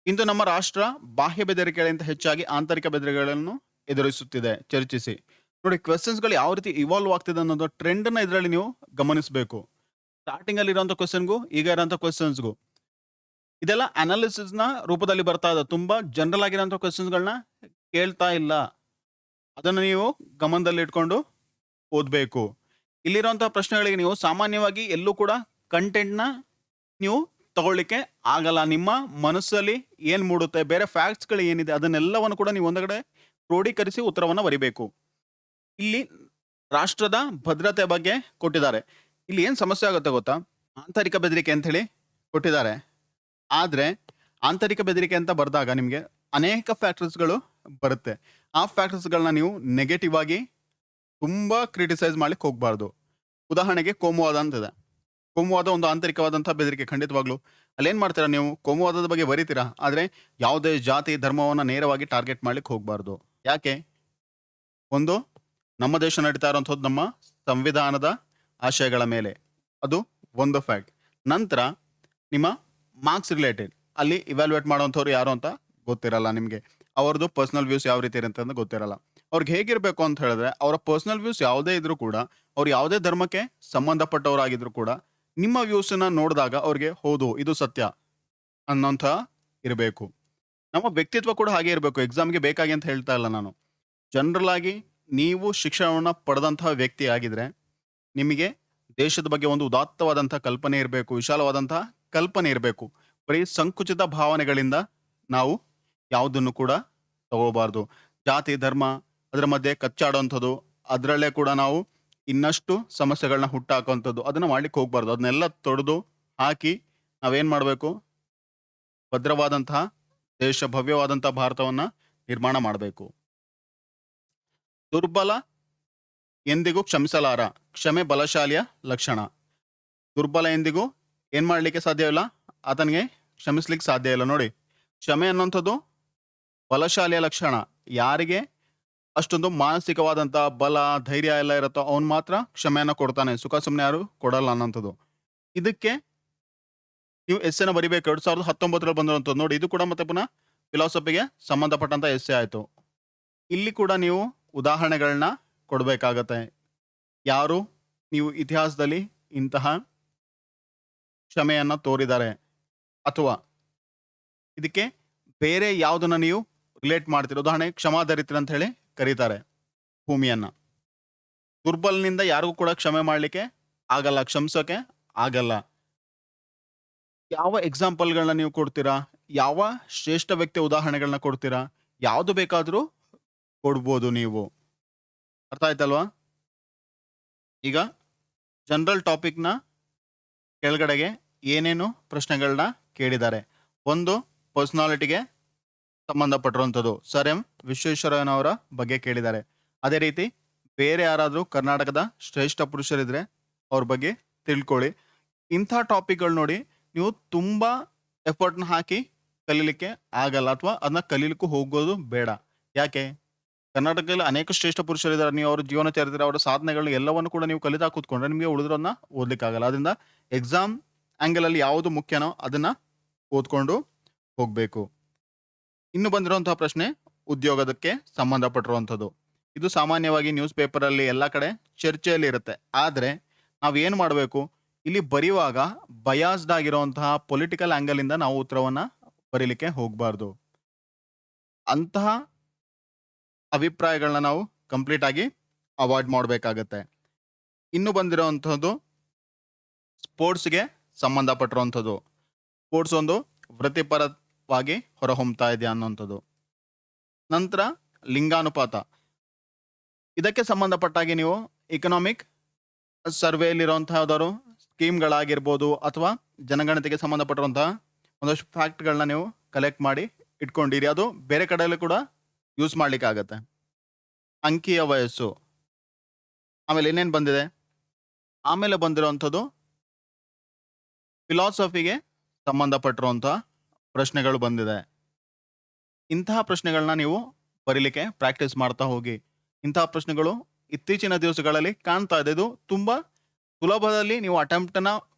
A: ಇಂದು ನಮ್ಮ ರಾಷ್ಟ್ರ ಬಾಹ್ಯ ಬೆದರಿಕೆಗಳಿಂದ ಹೆಚ್ಚಾಗಿ ಆಂತರಿಕ ಬೆದರಿಕೆಗಳನ್ನು ಎದುರಿಸುತ್ತಿದೆ. ಚರ್ಚಿಸಿ. ನೋಡಿ ಕ್ವೆಶನ್ಸ್ಗಳು ಯಾವ ರೀತಿ ಇವಾಲ್ವ್ ಆಗ್ತಿದೆ ಅನ್ನೋದು ಟ್ರೆಂಡ್ ನ ಇದರಲ್ಲಿ ನೀವು ಗಮನಿಸಬೇಕು. ಸ್ಟಾರ್ಟಿಂಗ್ ಅಲ್ಲಿ ಇರುವಂತ ಕ್ವೆಶನ್ಗೂ ಈಗ ಇರೋಂಥ ಕ್ವೆಶನ್ಸ್ಗೂ ಇದೆಲ್ಲ ಅನಾಲಿಸಿಸ್ ನ ರೂಪದಲ್ಲಿ ಬರ್ತಾ ಇದೆ. ತುಂಬಾ ಜನರಲ್ ಆಗಿರೋಂಥ ಕ್ವೆಶನ್ಸ್ಗಳನ್ನ ಕೇಳ್ತಾ ಇಲ್ಲ. ಅದನ್ನು ನೀವು ಗಮನದಲ್ಲಿ ಇಟ್ಕೊಂಡು ಓದಬೇಕು. ಇಲ್ಲಿರುವಂತಹ ಪ್ರಶ್ನೆಗಳಿಗೆ ನೀವು ಸಾಮಾನ್ಯವಾಗಿ ಎಲ್ಲೂ ಕೂಡ ಕಂಟೆಂಟ್ನ ನೀವು ತಗೊಳ್ಳಿಕ್ಕೆ ಆಗಲ್ಲ. ನಿಮ್ಮ ಮನಸ್ಸಲ್ಲಿ ಏನು ಮೂಡುತ್ತೆ, ಬೇರೆ ಫ್ಯಾಕ್ಟ್ಸ್ಗಳು ಏನಿದೆ ಅದನ್ನೆಲ್ಲವನ್ನು ಕೂಡ ನೀವು ಒಂದಗಡೆ ಕ್ರೋಢೀಕರಿಸಿ ಉತ್ತರವನ್ನು ಬರಿಬೇಕು. ಇಲ್ಲಿ ರಾಷ್ಟ್ರದ ಭದ್ರತೆ ಬಗ್ಗೆ ಕೊಟ್ಟಿದ್ದಾರೆ. ಇಲ್ಲಿ ಏನು ಸಮಸ್ಯೆ ಆಗುತ್ತೆ ಗೊತ್ತಾ? ಆಂತರಿಕ ಬೆದರಿಕೆ ಅಂತ ಹೇಳಿ ಕೊಟ್ಟಿದ್ದಾರೆ. ಆದ್ರೆ ಆಂತರಿಕ ಬೆದರಿಕೆ ಅಂತ ಬರೆದಾಗ ನಿಮಗೆ ಅನೇಕ ಫ್ಯಾಕ್ಟರ್ಸ್ಗಳು ಬರುತ್ತೆ. ಆ ಫ್ಯಾಕ್ಟರ್ಸ್ಗಳನ್ನ ನೀವು ನೆಗೆಟಿವ್ ಆಗಿ ತುಂಬಾ ಕ್ರಿಟಿಸೈಸ್ ಮಾಡ್ಲಿಕ್ಕೆ ಹೋಗ್ಬಾರ್ದು. ಉದಾಹರಣೆಗೆ ಕೋಮುವಾದ ಅಂತಿದೆ. ಕೋಮುವಾದ ಒಂದು ಆಂತರಿಕವಾದಂತಹ ಬೆದರಿಕೆ ಖಂಡಿತವಾಗ್ಲು. ಅಲ್ಲೇನ್ ಮಾಡ್ತೀರಾ ನೀವು? ಕೋಮುವಾದದ ಬಗ್ಗೆ ಬರೀತೀರಾ, ಆದ್ರೆ ಯಾವುದೇ ಜಾತಿ ಧರ್ಮವನ್ನ ನೇರವಾಗಿ ಟಾರ್ಗೆಟ್ ಮಾಡ್ಲಿಕ್ಕೆ ಹೋಗ್ಬಾರ್ದು. ಯಾಕೆ? ಒಂದು, ನಮ್ಮ ದೇಶ ನಡೀತಾ ಇರುವಂಥದ್ದು ನಮ್ಮ ಸಂವಿಧಾನದ ಆಶಯಗಳ ಮೇಲೆ, ಅದು ಒಂದು ಫ್ಯಾಕ್ಟ್. ನಂತರ ನಿಮ್ಮ ಮಾರ್ಕ್ಸ್ ರಿಲೇಟೆಡ್ ಅಲ್ಲಿ ಇವ್ಯಾಲ್ಯೂಯೇಟ್ ಮಾಡುವಂಥವ್ರು ಯಾರು ಅಂತ ಗೊತ್ತಿರಲ್ಲ ನಿಮಗೆ. ಅವ್ರದ್ದು ಪರ್ಸನಲ್ ವ್ಯೂಸ್ ಯಾವ ರೀತಿ ಇರುತ್ತೆ ಅಂತ ಗೊತ್ತಿರಲ್ಲ. ಅವ್ರಿಗೆ ಹೇಗಿರ್ಬೇಕು ಅಂತ ಹೇಳಿದ್ರೆ ಅವರ ಪರ್ಸನಲ್ ವ್ಯೂಸ್ ಯಾವುದೇ ಇದ್ರೂ ಕೂಡ, ಅವ್ರು ಯಾವುದೇ ಧರ್ಮಕ್ಕೆ ಸಂಬಂಧಪಟ್ಟವರಾಗಿದ್ರು ಕೂಡ ನಿಮ್ಮ ವ್ಯೂಸನ್ನ ನೋಡಿದಾಗ ಅವ್ರಿಗೆ ಹೌದು ಇದು ಸತ್ಯ ಅನ್ನೋಂಥ ಇರಬೇಕು. ನಮ್ಮ ವ್ಯಕ್ತಿತ್ವ ಕೂಡ ಹಾಗೆ ಇರಬೇಕು. ಎಕ್ಸಾಮ್ಗೆ ಬೇಕಾಗಿ ಅಂತ ಹೇಳ್ತಾ ಇಲ್ಲ ನಾನು. ಜನರಲ್ ಆಗಿ ನೀವು ಶಿಕ್ಷಣವನ್ನ ಪಡೆದಂತಹ ವ್ಯಕ್ತಿ ಆಗಿದ್ರೆ ನಿಮಗೆ ದೇಶದ ಬಗ್ಗೆ ಒಂದು ಉದಾತ್ತವಾದಂಥ ಕಲ್ಪನೆ ಇರಬೇಕು, ವಿಶಾಲವಾದಂತಹ ಕಲ್ಪನೆ ಇರಬೇಕು. ಬರೀ ಸಂಕುಚಿತ ಭಾವನೆಗಳಿಂದ ನಾವು ಯಾವುದನ್ನು ಕೂಡ ತಗೋಬಾರ್ದು. ಜಾತಿ ಧರ್ಮ ಅದರ ಮಧ್ಯೆ ಕಚ್ಚಾಡುವಂಥದ್ದು, ಅದರಲ್ಲೇ ಕೂಡ ನಾವು ಇನ್ನಷ್ಟು ಸಮಸ್ಯೆಗಳನ್ನ ಹುಟ್ಟಾಕುವಂಥದ್ದು ಅದನ್ನ ಮಾಡ್ಲಿಕ್ಕೆ ಹೋಗ್ಬಾರ್ದು. ಅದನ್ನೆಲ್ಲ ತೊಡೆದು ಹಾಕಿ ನಾವೇನ್ ಮಾಡಬೇಕು? ಭದ್ರವಾದಂತಹ ದೇಶ, ಭವ್ಯವಾದಂತಹ ಭಾರತವನ್ನ ನಿರ್ಮಾಣ ಮಾಡಬೇಕು. ದುರ್ಬಲ ಎಂದಿಗೂ ಕ್ಷಮಿಸಲಾರ, ಕ್ಷಮೆ ಬಲಶಾಲಿಯ ಲಕ್ಷಣ. ದುರ್ಬಲ ಎಂದಿಗೂ ಏನ್ ಮಾಡ್ಲಿಕ್ಕೆ ಸಾಧ್ಯವಿಲ್ಲ, ಆತನಿಗೆ ಕ್ಷಮಿಸ್ಲಿಕ್ಕೆ ಸಾಧ್ಯ ಇಲ್ಲ. ನೋಡಿ, ಕ್ಷಮೆ ಅನ್ನುವಂಥದ್ದು ಬಲಶಾಲಿಯ ಲಕ್ಷಣ. ಯಾರಿಗೆ ಅಷ್ಟೊಂದು ಮಾನಸಿಕವಾದಂಥ ಬಲ ಧೈರ್ಯ ಎಲ್ಲ ಇರುತ್ತೋ ಅವನು ಮಾತ್ರ ಕ್ಷಮೆಯನ್ನ ಕೊಡ್ತಾನೆ, ಸುಖ ಸುಮ್ಮನೆ ಯಾರು ಕೊಡಲ್ಲ ಅನ್ನೋಂಥದ್ದು. ಇದಕ್ಕೆ ನೀವು ಎಸ್ಸೆನ ಬರಿಬೇಕು. 2019 ಬಂದಿರುವಂಥದ್ದು ನೋಡಿ. ಇದು ಕೂಡ ಮತ್ತೆ ಪುನಃ ಫಿಲಾಸಫಿಗೆ ಸಂಬಂಧಪಟ್ಟಂತ ಎಸ್ಸೆ ಆಯ್ತು. ಇಲ್ಲಿ ಕೂಡ ನೀವು ಉದಾಹರಣೆಗಳನ್ನ ಕೊಡಬೇಕಾಗತ್ತೆ. ಯಾರು ನೀವು ಇತಿಹಾಸದಲ್ಲಿ ಇಂತಹ ಕ್ಷಮೆಯನ್ನ ತೋರಿದ್ದಾರೆ, ಅಥವಾ ಇದಕ್ಕೆ ಬೇರೆ ಯಾವುದನ್ನ ನೀವು ರಿಲೇಟ್ ಮಾಡ್ತೀರ. ಉದಾಹರಣೆ, ಕ್ಷಮಾಧರಿತ್ರಿ ಅಂತ ಹೇಳಿ ಕರೀತಾರೆ ಭೂಮಿಯನ್ನ. ದುರ್ಬಲನಿಂದ ಯಾರಿಗೂ ಕೂಡ ಕ್ಷಮೆ ಮಾಡ್ಲಿಕ್ಕೆ ಆಗಲ್ಲ, ಕ್ಷಮಿಸೋಕೆ ಆಗಲ್ಲ. ಯಾವ ಎಕ್ಸಾಂಪಲ್ಗಳನ್ನ ನೀವು ಕೊಡ್ತೀರಾ, ಯಾವ ಶ್ರೇಷ್ಠ ವ್ಯಕ್ತಿಯ ಉದಾಹರಣೆಗಳನ್ನ ಕೊಡ್ತೀರಾ, ಯಾವುದು ಬೇಕಾದರೂ ಕೊಡ್ಬೋದು ನೀವು. ಅರ್ಥ ಆಯ್ತಲ್ವಾ? ಈಗ ಜನರಲ್ ಟಾಪಿಕ್ನ ಕೆಳಗಡೆಗೆ ಏನೇನು ಪ್ರಶ್ನೆಗಳನ್ನ ಕೇಳಿದ್ದಾರೆ. ಒಂದು, ಪರ್ಸನಾಲಿಟಿಗೆ ಸಂಬಂಧಪಟ್ಟಿರುವಂಥದ್ದು, ಸರ್ ಎಂ ವಿಶ್ವೇಶ್ವರಯ್ಯನವರ ಬಗ್ಗೆ ಕೇಳಿದ್ದಾರೆ. ಅದೇ ರೀತಿ ಬೇರೆ ಯಾರಾದರೂ ಕರ್ನಾಟಕದ ಶ್ರೇಷ್ಠ ಪುರುಷರಿದ್ರೆ ಅವ್ರ ಬಗ್ಗೆ ತಿಳ್ಕೊಳ್ಳಿ. ಇಂಥ ಟಾಪಿಕ್ಗಳು ನೋಡಿ, ನೀವು ತುಂಬ ಎಫರ್ಟ್ನ ಹಾಕಿ ಕಲೀಲಿಕ್ಕೆ ಆಗಲ್ಲ, ಅಥವಾ ಅದನ್ನ ಕಲೀಲಿಕ್ಕೂ ಹೋಗೋದು ಬೇಡ. ಯಾಕೆ? ಕರ್ನಾಟಕದಲ್ಲಿ ಅನೇಕ ಶ್ರೇಷ್ಠ ಪುರುಷರಿದ್ದಾರೆ. ನೀವು ಅವ್ರ ಜೀವನ ಚರಿತ್ರೆ, ಅವರ ಸಾಧನೆಗಳು ಎಲ್ಲವನ್ನು ಕೂಡ ನೀವು ಕಲಿತಾ ಕೂತ್ಕೊಂಡ್ರೆ ನಿಮಗೆ ಉಳಿದ್ರನ್ನ ಓದ್ಲಿಕ್ಕಾಗಲ್ಲ. ಅದರಿಂದ ಎಕ್ಸಾಮ್ ಆಂಗಲ್ ಅಲ್ಲಿ ಯಾವುದು ಮುಖ್ಯನೋ ಅದನ್ನ ಓದ್ಕೊಂಡು ಹೋಗ್ಬೇಕು. ಇನ್ನು ಬಂದಿರುವಂತಹ ಪ್ರಶ್ನೆ ಉದ್ಯೋಗದಕ್ಕೆ ಸಂಬಂಧಪಟ್ಟಿರುವಂಥದ್ದು. ಇದು ಸಾಮಾನ್ಯವಾಗಿ ನ್ಯೂಸ್ ಪೇಪರ್ ಅಲ್ಲಿ ಎಲ್ಲ ಕಡೆ ಚರ್ಚೆಯಲ್ಲಿ ಇರುತ್ತೆ. ಆದ್ರೆ ನಾವ್ ಏನ್ ಮಾಡಬೇಕು, ಇಲ್ಲಿ ಬರೆಯುವಾಗ ಬಯಾಸ್ಡ್ ಆಗಿರುವಂತಹ ಪೊಲಿಟಿಕಲ್ ಆಂಗಲ್ ಇಂದ ನಾವು ಉತ್ತರವನ್ನ ಬರೀಲಿಕ್ಕೆ ಹೋಗ್ಬಾರ್ದು. ಅಂತಹ ಅಭಿಪ್ರಾಯಗಳನ್ನ ನಾವು ಕಂಪ್ಲೀಟ್ ಆಗಿ ಅವಾಯ್ಡ್ ಮಾಡಬೇಕಾಗತ್ತೆ. ಇನ್ನು ಬಂದಿರುವಂತಹದ್ದು ಸ್ಪೋರ್ಟ್ಸ್ಗೆ ಸಂಬಂಧಪಟ್ಟಿರುವಂಥದ್ದು. ಸ್ಪೋರ್ಟ್ಸ್ ಒಂದು ವೃತ್ತಿಪರವಾಗಿ ಹೊರಹೊಮ್ತಾ ಇದೆಯಾ ಅನ್ನುವಂಥದ್ದು. ನಂತರ ಲಿಂಗಾನುಪಾತ, ಇದಕ್ಕೆ ಸಂಬಂಧಪಟ್ಟಾಗಿ ನೀವು ಇಕನಾಮಿಕ್ ಸರ್ವೆಯಲ್ಲಿರುವಂತಹ ಯಾವ್ದಾದ್ರು ಸ್ಕೀಮ್ಗಳಾಗಿರ್ಬೋದು, ಅಥವಾ ಜನಗಣತಿಗೆ ಸಂಬಂಧಪಟ್ಟಿರುವಂತಹ ಒಂದಷ್ಟು ಫ್ಯಾಕ್ಟ್ಗಳನ್ನ ನೀವು ಕಲೆಕ್ಟ್ ಮಾಡಿ ಇಟ್ಕೊಂಡಿರಿ. ಅದು ಬೇರೆ ಕಡೆಯಲ್ಲೂ ಕೂಡ ಯೂಸ್ ಮಾಡ್ಲಿಕ್ಕೆ ಆಗತ್ತೆ. ಅಂಕಿಯ ವಯಸ್ಸು, ಆಮೇಲೆ ಏನೇನು ಬಂದಿದೆ, ಆಮೇಲೆ ಬಂದಿರುವಂಥದ್ದು ಫಿಲಾಸಫಿಗೆ ಸಂಬಂಧಪಟ್ಟಿರುವಂತಹ ಪ್ರಶ್ನೆಗಳು ಬಂದಿದೆ. ಇಂತಹ ಪ್ರಶ್ನೆಗಳನ್ನ ನೀವು ಬರೀಲಿಕ್ಕೆ ಪ್ರಾಕ್ಟೀಸ್ ಮಾಡ್ತಾ ಹೋಗಿ. ಇಂತಹ ಪ್ರಶ್ನೆಗಳು ಇತ್ತೀಚಿನ ದಿವಸಗಳಲ್ಲಿ ಕಾಣ್ತಾ ಇದೆ. ಇದು ತುಂಬಾ ಸುಲಭದಲ್ಲಿ ನೀವು ಅಟೆಂಪ್ಟನ್ನ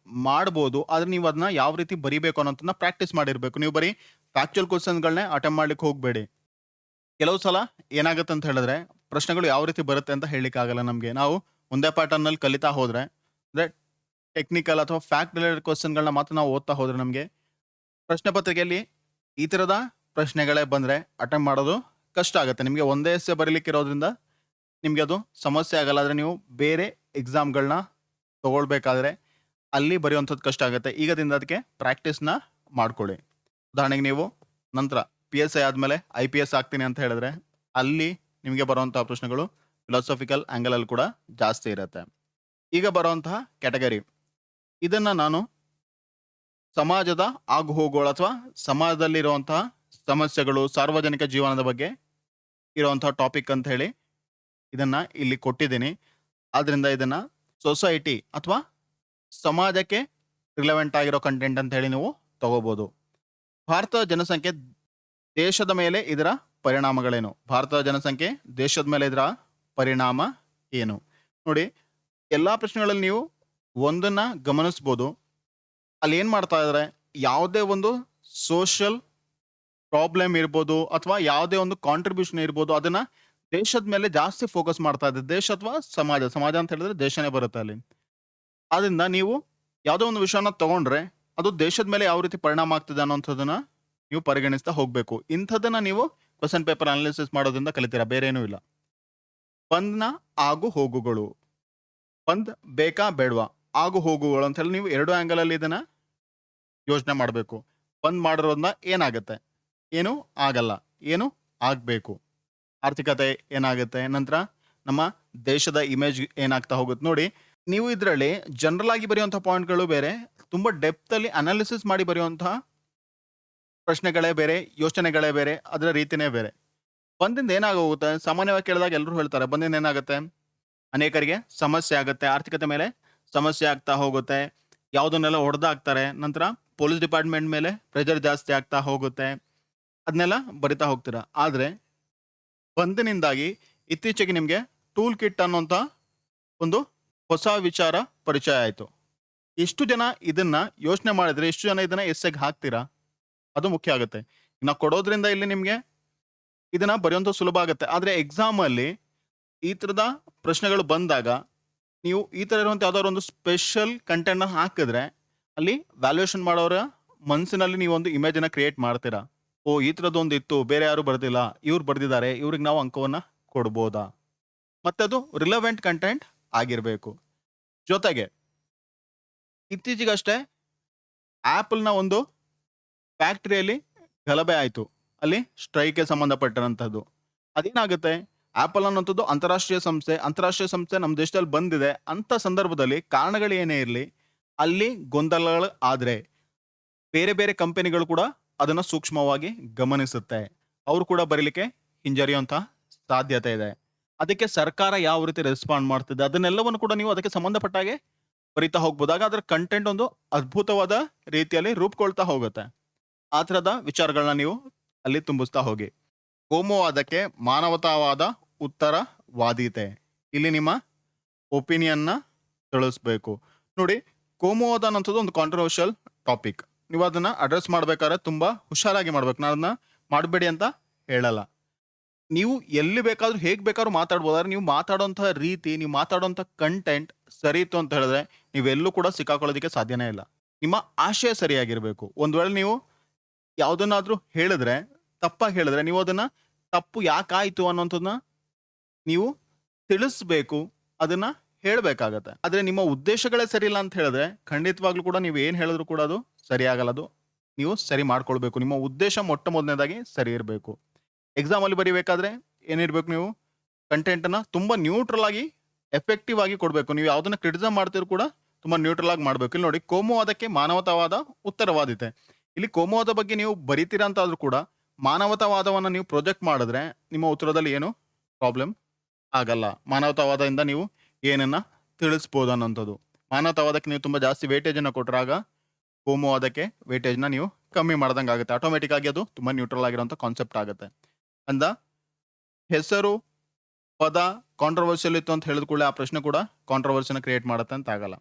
A: ಮಾಡ್ಬೋದು, ಆದ್ರೆ ನೀವು ಅದನ್ನ ಯಾವ ರೀತಿ ಬರಿಬೇಕು ಅನ್ನೋದನ್ನ ಪ್ರಾಕ್ಟೀಸ್ ಮಾಡಿರ್ಬೇಕು. ನೀವು ಬರೀ ಫ್ಯಾಕ್ಚುಯಲ್ ಕ್ವಶನ್ಸ್ಗಳನ್ನೇ ಅಟೆಂಪ್ಟ್ ಮಾಡ್ಲಿಕ್ಕೆ ಹೋಗ್ಬೇಡಿ. ಕೆಲವು ಸಲ ಏನಾಗುತ್ತೆ ಅಂತ ಹೇಳಿದ್ರೆ, ಪ್ರಶ್ನೆಗಳು ಯಾವ ರೀತಿ ಬರುತ್ತೆ ಅಂತ ಹೇಳಲಿಕ್ಕೆ ಆಗಲ್ಲ ನಮಗೆ. ನಾವು ಒಂದೇ ಪ್ಯಾಟರ್ನ್ ನಲ್ಲಿ ಕಲಿತಾ ಹೋದ್ರೆ, ಅಂದ್ರೆ ಟೆಕ್ನಿಕಲ್ ಅಥವಾ ಫ್ಯಾಕ್ಟ್ ರಿಲೇಟೆಡ್ ಕ್ವಶನ್ಗಳನ್ನ ಮಾತ್ರ ನಾವು ಓದ್ತಾ ಹೋದ್ರೆ, ನಮಗೆ ಪ್ರಶ್ನೆ ಪತ್ರಿಕೆಯಲ್ಲಿ ಈ ತರದ ಪ್ರಶ್ನೆಗಳೇ ಬಂದ್ರೆ ಅಟೆಂಪ್ಟ್ ಮಾಡೋದು ಕಷ್ಟ ಆಗುತ್ತೆ. ನಿಮಗೆ ಒಂದೇ ಎಸ್ಸೆ ಬರೀಲಿಕ್ಕೆ ಇರೋದ್ರಿಂದ ನಿಮ್ಗೆ ಅದು ಸಮಸ್ಯೆ ಆಗಲ್ಲ. ಆದ್ರೆ ನೀವು ಬೇರೆ ಎಕ್ಸಾಮ್ಗಳನ್ನ ತಗೊಳ್ಬೇಕಾದ್ರೆ ಅಲ್ಲಿ ಬರೆಯುವಂಥದ್ದು ಕಷ್ಟ ಆಗುತ್ತೆ. ಈಗದಿಂದ ಅದಕ್ಕೆ ಪ್ರಾಕ್ಟೀಸ್ನ ಮಾಡ್ಕೊಳ್ಳಿ. ಉದಾಹರಣೆಗೆ ನೀವು ನಂತರ PSI ಆದಮೇಲೆ IPS ಆಗ್ತೀನಿ ಅಂತ ಹೇಳಿದ್ರೆ, ಅಲ್ಲಿ ನಿಮಗೆ ಬರುವಂತಹ ಪ್ರಶ್ನೆಗಳು ಫಿಲಾಸಫಿಕಲ್ ಆಂಗಲ್ ಅಲ್ಲಿ ಕೂಡ ಜಾಸ್ತಿ ಇರುತ್ತೆ. ಈಗ ಬರುವಂತಹ ಕ್ಯಾಟಗರಿ, ಇದನ್ನ ನಾನು ಸಮಾಜದ ಆಗು ಹೋಗುಗಳು ಅಥವಾ ಸಮಾಜದಲ್ಲಿರುವಂತಹ ಸಮಸ್ಯೆಗಳು, ಸಾರ್ವಜನಿಕ ಜೀವನದ ಬಗ್ಗೆ ಇರುವಂತಹ ಟಾಪಿಕ್ ಅಂತ ಹೇಳಿ ಇದನ್ನ ಇಲ್ಲಿ ಕೊಟ್ಟಿದ್ದೀನಿ. ಆದ್ರಿಂದ ಇದನ್ನ ಸೊಸೈಟಿ ಅಥವಾ ಸಮಾಜಕ್ಕೆ ರಿಲೆವೆಂಟ್ ಆಗಿರೋ ಕಂಟೆಂಟ್ ಅಂತ ಹೇಳಿ ನೀವು ತಗೋಬಹುದು. ಭಾರತದ ಜನಸಂಖ್ಯೆ ದೇಶದ ಮೇಲೆ ಇದರ ಪರಿಣಾಮಗಳೇನು? ಭಾರತದ ಜನಸಂಖ್ಯೆ ದೇಶದ ಮೇಲೆ ಇದರ ಪರಿಣಾಮ ಏನು? ನೋಡಿ, ಎಲ್ಲಾ ಪ್ರಶ್ನೆಗಳಲ್ಲಿ ನೀವು ಒಂದನ್ನ ಗಮನಿಸ್ಬೋದು. ಅಲ್ಲಿ ಏನ್ ಮಾಡ್ತಾ ಇದ್ದಾರೆ, ಯಾವುದೇ ಒಂದು ಸೋಷಿಯಲ್ ಪ್ರಾಬ್ಲಮ್ ಇರ್ಬೋದು ಅಥವಾ ಯಾವುದೇ ಒಂದು ಕಾಂಟ್ರಿಬ್ಯೂಷನ್ ಇರ್ಬೋದು, ಅದನ್ನ ದೇಶದ ಮೇಲೆ ಜಾಸ್ತಿ ಫೋಕಸ್ ಮಾಡ್ತಾ ಇದೆ. ದೇಶ ಅಥವಾ ಸಮಾಜ, ಸಮಾಜ ಅಂತ ಹೇಳಿದ್ರೆ ದೇಶನೇ ಬರುತ್ತೆ ಅಲ್ಲಿ. ಆದ್ರಿಂದ ನೀವು ಯಾವುದೋ ಒಂದು ವಿಷಯನ ತಗೊಂಡ್ರೆ ಅದು ದೇಶದ ಮೇಲೆ ಯಾವ ರೀತಿ ಪರಿಣಾಮ ಆಗ್ತದೆ ಅನ್ನೋಂಥದ್ದನ್ನ ನೀವು ಪರಿಗಣಿಸ್ತಾ ಹೋಗ್ಬೇಕು. ಇಂಥದ್ದನ್ನ ನೀವು ಕ್ವಶನ್ ಪೇಪರ್ ಅನಾಲಿಸಿಸ್ ಮಾಡೋದ್ರಿಂದ ಕಲಿತೀರಾ, ಬೇರೆ ಏನೂ ಇಲ್ಲ. ಬಂದ್ನ ಆಗು ಹೋಗುಗಳು, ಬಂದ್ ಬೇಕಾ ಬೇಡವಾ, ಆಗು ಹೋಗುಗಳು ಅಂತ ಹೇಳಿ ನೀವು ಎರಡು ಆಂಗಲ್ ಅಲ್ಲಿ ಇದನ್ನ ಯೋಚನೆ ಮಾಡಬೇಕು. ಬಂದ್ ಮಾಡಿರೋದ್ರಿಂದ ಏನಾಗುತ್ತೆ, ಏನು ಆಗಲ್ಲ, ಏನು ಆಗ್ಬೇಕು, ಆರ್ಥಿಕತೆ ಏನಾಗುತ್ತೆ, ನಂತರ ನಮ್ಮ ದೇಶದ ಇಮೇಜ್ ಏನಾಗ್ತಾ ಹೋಗುತ್ತೆ. ನೋಡಿ, ನೀವು ಇದರಲ್ಲಿ ಜನರಲ್ ಆಗಿ ಬರೆಯುವಂತಹ ಪಾಯಿಂಟ್ಗಳು ಬೇರೆ, ತುಂಬಾ ಡೆಪ್ತ್ ಅಲ್ಲಿ ಅನಾಲಿಸಿಸ್ ಮಾಡಿ ಬರೆಯುವಂತಹ ಪ್ರಶ್ನೆಗಳೇ ಬೇರೆ, ಯೋಚನೆಗಳೇ ಬೇರೆ, ಅದರ ರೀತಿನೇ ಬೇರೆ. ಬಂದಿಂದ ಏನಾಗೋಗುತ್ತೆ ಸಾಮಾನ್ಯವಾಗಿ ಕೇಳಿದಾಗ ಎಲ್ಲರೂ ಹೇಳ್ತಾರೆ ಬಂದಿಂದ ಏನಾಗುತ್ತೆ ಅನೇಕರಿಗೆ ಸಮಸ್ಯೆ ಆಗುತ್ತೆ ಆರ್ಥಿಕತೆ ಮೇಲೆ ಸಮಸ್ಯೆ ಆಗ್ತಾ ಹೋಗುತ್ತೆ ಯಾವುದನ್ನೆಲ್ಲ ಹೊಡೆದಾಕ್ತಾರೆ ನಂತರ ಪೊಲೀಸ್ ಡಿಪಾರ್ಟ್ಮೆಂಟ್ ಮೇಲೆ ಪ್ರೆಷರ್ ಜಾಸ್ತಿ ಆಗ್ತಾ ಹೋಗುತ್ತೆ ಅದನ್ನೆಲ್ಲ ಬರಿತಾ ಹೋಗ್ತೀರಾ ಆದ್ರೆ ಬಂದಿನಿಂದಾಗಿ ಇತ್ತೀಚೆಗೆ ನಿಮಗೆ ಟೂಲ್ ಕಿಟ್ ಅನ್ನೋಂಥ ಒಂದು ಹೊಸ ವಿಚಾರ ಪರಿಚಯ ಆಯಿತು ಎಷ್ಟು ಜನ ಇದನ್ನ ಯೋಚನೆ ಮಾಡಿದ್ರೆ ಎಷ್ಟು ಜನ ಇದನ್ನ ಎಸ್ಸೆಗೆ ಹಾಕ್ತೀರಾ ಅದು ಮುಖ್ಯ ಆಗುತ್ತೆ ಇನ್ನು ಕೊಡೋದ್ರಿಂದ ಇಲ್ಲಿ ನಿಮಗೆ ಇದನ್ನ ಬರೆಯುವಂಥ ಸುಲಭ ಆಗುತ್ತೆ ಆದ್ರೆ ಎಕ್ಸಾಮ್ ಅಲ್ಲಿ ಈ ತರದ ಪ್ರಶ್ನೆಗಳು ಬಂದಾಗ ನೀವು ಈ ತರ ಇರುವಂತ ಯಾವ್ದಾದ್ರು ಒಂದು ಸ್ಪೆಷಲ್ ಕಂಟೆಂಟ್ ಹಾಕಿದ್ರೆ ಅಲ್ಲಿ ವ್ಯಾಲ್ಯೂಯೇಷನ್ ಮಾಡೋರ ಮನಸ್ಸಿನಲ್ಲಿ ನೀವು ಒಂದು ಇಮೇಜ್ ಅನ್ನ ಕ್ರಿಯೇಟ್ ಮಾಡ್ತೀರಾ ಓ ಈ ತರದ್ದು ಒಂದು ಇತ್ತು ಬೇರೆ ಯಾರು ಬರ್ದಿಲ್ಲ ಇವ್ರು ಬರ್ದಿದ್ದಾರೆ ಇವ್ರಿಗೆ ನಾವು ಅಂಕವನ್ನ ಕೊಡ್ಬೋದಾ ಮತ್ತೆ ಅದು ರಿಲೆವೆಂಟ್ ಕಂಟೆಂಟ್ ಆಗಿರ್ಬೇಕು ಜೊತೆಗೆ ಇತ್ತೀಚೆಗಷ್ಟೇ ಆಪಲ್ನ ಒಂದು ಫ್ಯಾಕ್ಟರಿಯಲ್ಲಿ ಗಲಭೆ ಆಯಿತು ಅಲ್ಲಿ ಸ್ಟ್ರೈಕ್ಗೆ ಸಂಬಂಧಪಟ್ಟಿರಂಥದ್ದು ಅದೇನಾಗುತ್ತೆ ಆಪಲ್ ಅನ್ನೋಂಥದ್ದು ಅಂತಾರಾಷ್ಟ್ರೀಯ ಸಂಸ್ಥೆ ನಮ್ಮ ದೇಶದಲ್ಲಿ ಬಂದಿದೆ ಅಂತ ಸಂದರ್ಭದಲ್ಲಿ ಕಾರಣಗಳು ಏನೇ ಇರಲಿ ಅಲ್ಲಿ ಗೊಂದಲಗಳು ಆದ್ರೆ ಬೇರೆ ಬೇರೆ ಕಂಪನಿಗಳು ಕೂಡ ಅದನ್ನ ಸೂಕ್ಷ್ಮವಾಗಿ ಗಮನಿಸುತ್ತೆ ಅವರು ಕೂಡ ಬರೀಲಿಕ್ಕೆ ಹಿಂಜರಿಯುವಂತ ಸಾಧ್ಯತೆ ಇದೆ ಅದಕ್ಕೆ ಸರ್ಕಾರ ಯಾವ ರೀತಿ ರೆಸ್ಪಾಂಡ್ ಮಾಡ್ತಿದೆ ಅದನ್ನೆಲ್ಲವನ್ನು ಕೂಡ ನೀವು ಅದಕ್ಕೆ ಸಂಬಂಧಪಟ್ಟಾಗೆ ಬರಿತಾ ಹೋಗ್ಬೋದು ಆಗ ಅದರ ಕಂಟೆಂಟ್ ಒಂದು ಅದ್ಭುತವಾದ ರೀತಿಯಲ್ಲಿ ರೂಪುಕೊಳ್ತಾ ಹೋಗುತ್ತೆ ಆ ಥರದ ವಿಚಾರಗಳನ್ನ ನೀವು ಅಲ್ಲಿ ತುಂಬಿಸ್ತಾ ಹೋಗಿ ಕೋಮುವಾದಕ್ಕೆ ಮಾನವತಾವಾದ ಉತ್ತರವಾದೀತೆ ಇಲ್ಲಿ ನಿಮ್ಮ ಒಪಿನಿಯನ್ನ ತಿಳಿಸ್ಬೇಕು ನೋಡಿ ಕೋಮುವಾದ ಅನ್ನೋಂಥದ್ದು ಒಂದು ಕಾಂಟ್ರವರ್ಷಿಯಲ್ ಟಾಪಿಕ್ ನೀವು ಅದನ್ನ ಅಡ್ರೆಸ್ ಮಾಡ್ಬೇಕಾದ್ರೆ ತುಂಬಾ ಹುಷಾರಾಗಿ ಮಾಡ್ಬೇಕು ನಾನು ಅದನ್ನ ಮಾಡಬೇಡಿ ಅಂತ ಹೇಳಲ್ಲ ನೀವು ಎಲ್ಲಿ ಬೇಕಾದ್ರೂ ಹೇಗೆ ಬೇಕಾದ್ರೂ ಮಾತಾಡ್ಬೋದಾದ್ರೆ ನೀವು ಮಾತಾಡೋಂಥ ರೀತಿ ನೀವು ಮಾತಾಡೋಂಥ ಕಂಟೆಂಟ್ ಸರಿ ಇತ್ತು ಅಂತ ಹೇಳಿದ್ರೆ ನೀವೆಲ್ಲೂ ಕೂಡ ಸಿಕ್ಕಾಕೊಳ್ಳೋದಕ್ಕೆ ಸಾಧ್ಯನೇ ಇಲ್ಲ ನಿಮ್ಮ ಆಶಯ ಸರಿಯಾಗಿರ್ಬೇಕು ಒಂದ್ ವೇಳೆ ನೀವು ಯಾವುದನ್ನಾದ್ರೂ ಹೇಳಿದ್ರೆ ತಪ್ಪಾಗಿ ಹೇಳಿದ್ರೆ ನೀವು ಅದನ್ನ ತಪ್ಪು ಯಾಕಾಯ್ತು ಅನ್ನೋಂಥದ್ದನ್ನ ನೀವು ತಿಳಿಸ್ಬೇಕು ಅದನ್ನ ಹೇಳ್ಬೇಕಾಗತ್ತೆ ಆದ್ರೆ ನಿಮ್ಮ ಉದ್ದೇಶಗಳೇ ಸರಿ ಇಲ್ಲ ಅಂತ ಹೇಳಿದ್ರೆ ಖಂಡಿತವಾಗ್ಲೂ ಕೂಡ ನೀವು ಏನ್ ಹೇಳಿದ್ರು ಕೂಡ ಅದು ಸರಿಯಾಗಲ್ಲ ಅದು ನೀವು ಸರಿ ಮಾಡ್ಕೊಳ್ಬೇಕು ನಿಮ್ಮ ಉದ್ದೇಶ ಮೊಟ್ಟ ಮೊದಲನೇದಾಗಿ ಸರಿ ಇರಬೇಕು ಎಕ್ಸಾಮ್ ಅಲ್ಲಿ ಬರೀಬೇಕಾದ್ರೆ ಏನಿರ್ಬೇಕು ನೀವು ಕಂಟೆಂಟ್ ಅನ್ನ ತುಂಬಾ ನ್ಯೂಟ್ರಲ್ ಆಗಿ ಎಫೆಕ್ಟಿವ್ ಆಗಿ ಕೊಡ್ಬೇಕು ನೀವು ಯಾವ್ದನ್ನ ಕ್ರಿಟಿಸಮ್ ಮಾಡ್ತಿದ್ರು ಕೂಡ ತುಂಬಾ ನ್ಯೂಟ್ರಲ್ ಆಗಿ ಮಾಡ್ಬೇಕು ಇಲ್ಲಿ ನೋಡಿ ಕೋಮುವಾದಕ್ಕೆ ಮಾನವತಾವಾದ ಉತ್ತರವಾದಿತೆ ಇಲ್ಲಿ ಕೋಮುವಾದ ಬಗ್ಗೆ ನೀವು ಬರೀತೀರಾ ಅಂತ ಆದ್ರೂ ಕೂಡ ಮಾನವತಾವಾದವನ್ನ ನೀವು ಪ್ರೊಜೆಕ್ಟ್ ಮಾಡಿದ್ರೆ ನಿಮ್ಮ ಉತ್ತರದಲ್ಲಿ ಏನು ಪ್ರಾಬ್ಲಮ್ ಆಗಲ್ಲ ಮಾನವತಾವಾದದಿಂದ ನೀವು ಏನನ್ನ ತಿಳಿಸ್ಬೋದು ಅನ್ನೋಂಥದ್ದು ಮಾನವತಾವಾದಕ್ಕೆ ನೀವು ತುಂಬಾ ಜಾಸ್ತಿ ವೇಟೇಜ್ ಅನ್ನ ಕೊಟ್ಟರಾಗ ಕೋಮುವಾದಕ್ಕೆ ವೇಟೇಜ್ನ ನೀವು ಕಮ್ಮಿ ಮಾಡ್ದಂಗೆ ಆಗುತ್ತೆ ಆಟೋಮೆಟಿಕ್ ಆಗಿ ಅದು ತುಂಬಾ ನ್ಯೂಟ್ರಲ್ ಆಗಿರುವಂತ ಕಾನ್ಸೆಪ್ಟ್ ಆಗುತ್ತೆ ಅಂದ ಹೆಸರು ಪದ ಕಾಂಟ್ರವರ್ಷಿಯಲ್ ಇತ್ತು ಅಂತ ಹೇಳಿದ ಕೂಡಲೇ ಆ ಪ್ರಶ್ನೆ ಕೂಡ ಕಾಂಟ್ರವರ್ಸಿನ ಕ್ರಿಯೇಟ್ ಮಾಡುತ್ತೆ ಅಂತ ಆಗಲ್ಲ